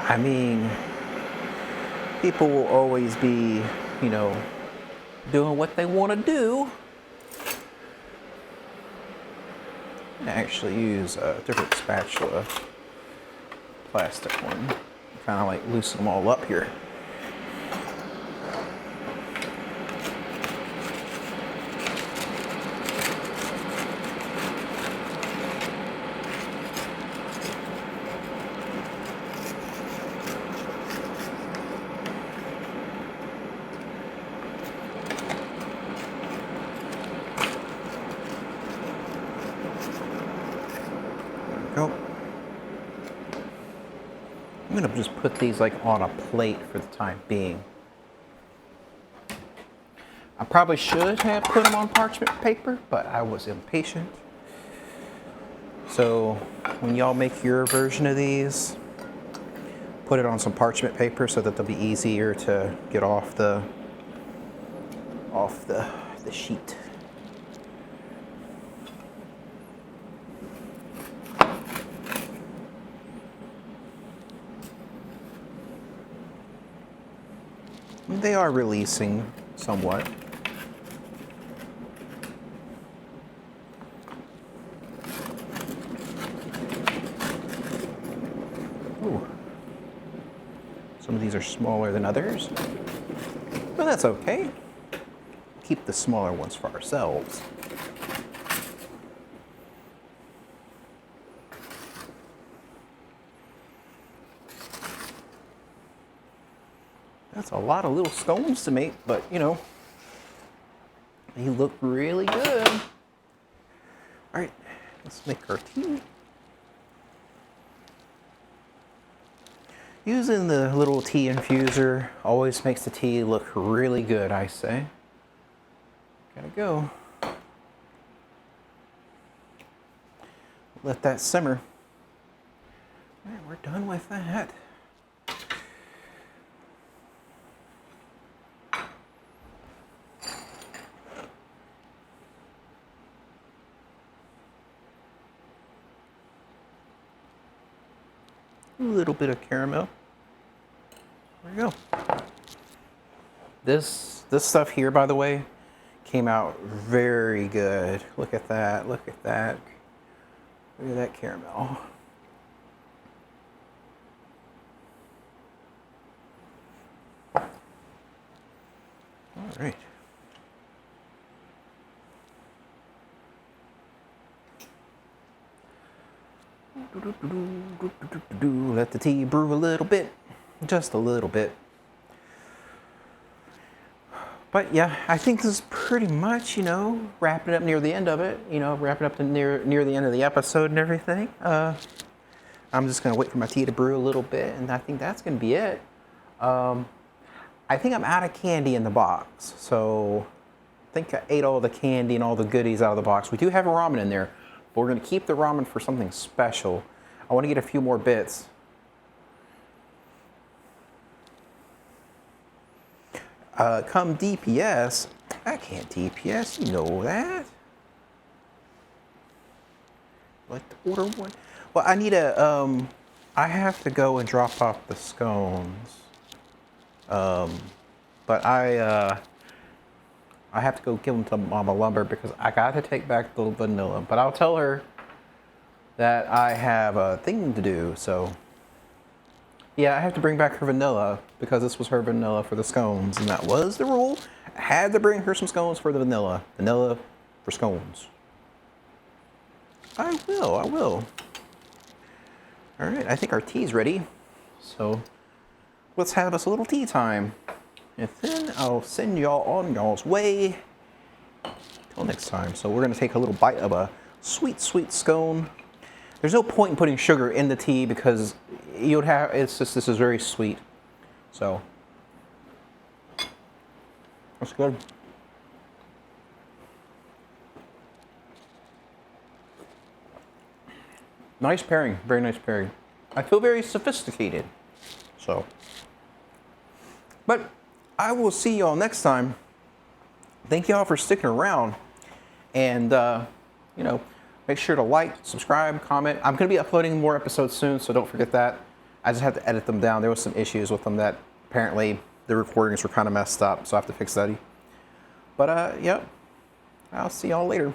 I mean, people will always be, you know, doing what they want to do. I actually use a different spatula, plastic one, kind of like loosen them all up here. Go. I'm gonna just put these like on a plate for the time being. I probably should have put them on parchment paper, but I was impatient. So when y'all make your version of these, put it on some parchment paper so that they'll be easier to get off the sheet. They are releasing somewhat. Ooh. Some of these are smaller than others, but that's okay. Keep the smaller ones for ourselves. That's a lot of little scones to make, but you know, they look really good. All right, Let's make our tea. Using the little tea infuser always makes the tea look really good, I say. Gotta go. Let that simmer. All right, we're done with that. A little bit of caramel. There we go. This stuff here, by the way, came out very good. Look at that, look at that. Look at that caramel. All right. Let the tea brew a little bit, just a little bit. But yeah, I think this is pretty much, wrapping up near the end of it, wrapping up to near the end of the episode and everything. I'm just gonna wait for my tea to brew a little bit, and I think that's gonna be it. I think I'm out of candy in the box, so I think I ate all the candy and all the goodies out of the box. We do have ramen in there, but we're gonna keep the ramen for something special. I wanna get a few more bits. Come DPS, I can't DPS, you know that. Like to order one. Well, I need I have to go and drop off the scones. But I have to go give them to Mama Lumber because I got to take back the vanilla. But I'll tell her that I have a thing to do, so. Yeah, I have to bring back her vanilla because this was her vanilla for the scones, and that was the rule. I had to bring her some scones for the vanilla. Vanilla for scones. I will. All right, I think our tea's ready. So let's have us a little tea time. And then I'll send y'all on y'all's way. Till next time. So we're gonna take a little bite of a sweet, sweet scone. There's no point in putting sugar in the tea because this is very sweet. So, that's good. Nice pairing, very nice pairing. I feel very sophisticated. So, but I will see y'all next time. Thank y'all for sticking around. And, make sure to like, subscribe, comment. I'm going to be uploading more episodes soon, so don't forget that. I just have to edit them down. There was some issues with them that apparently the recordings were kind of messed up, so I have to fix that. But, yep. I'll see y'all later.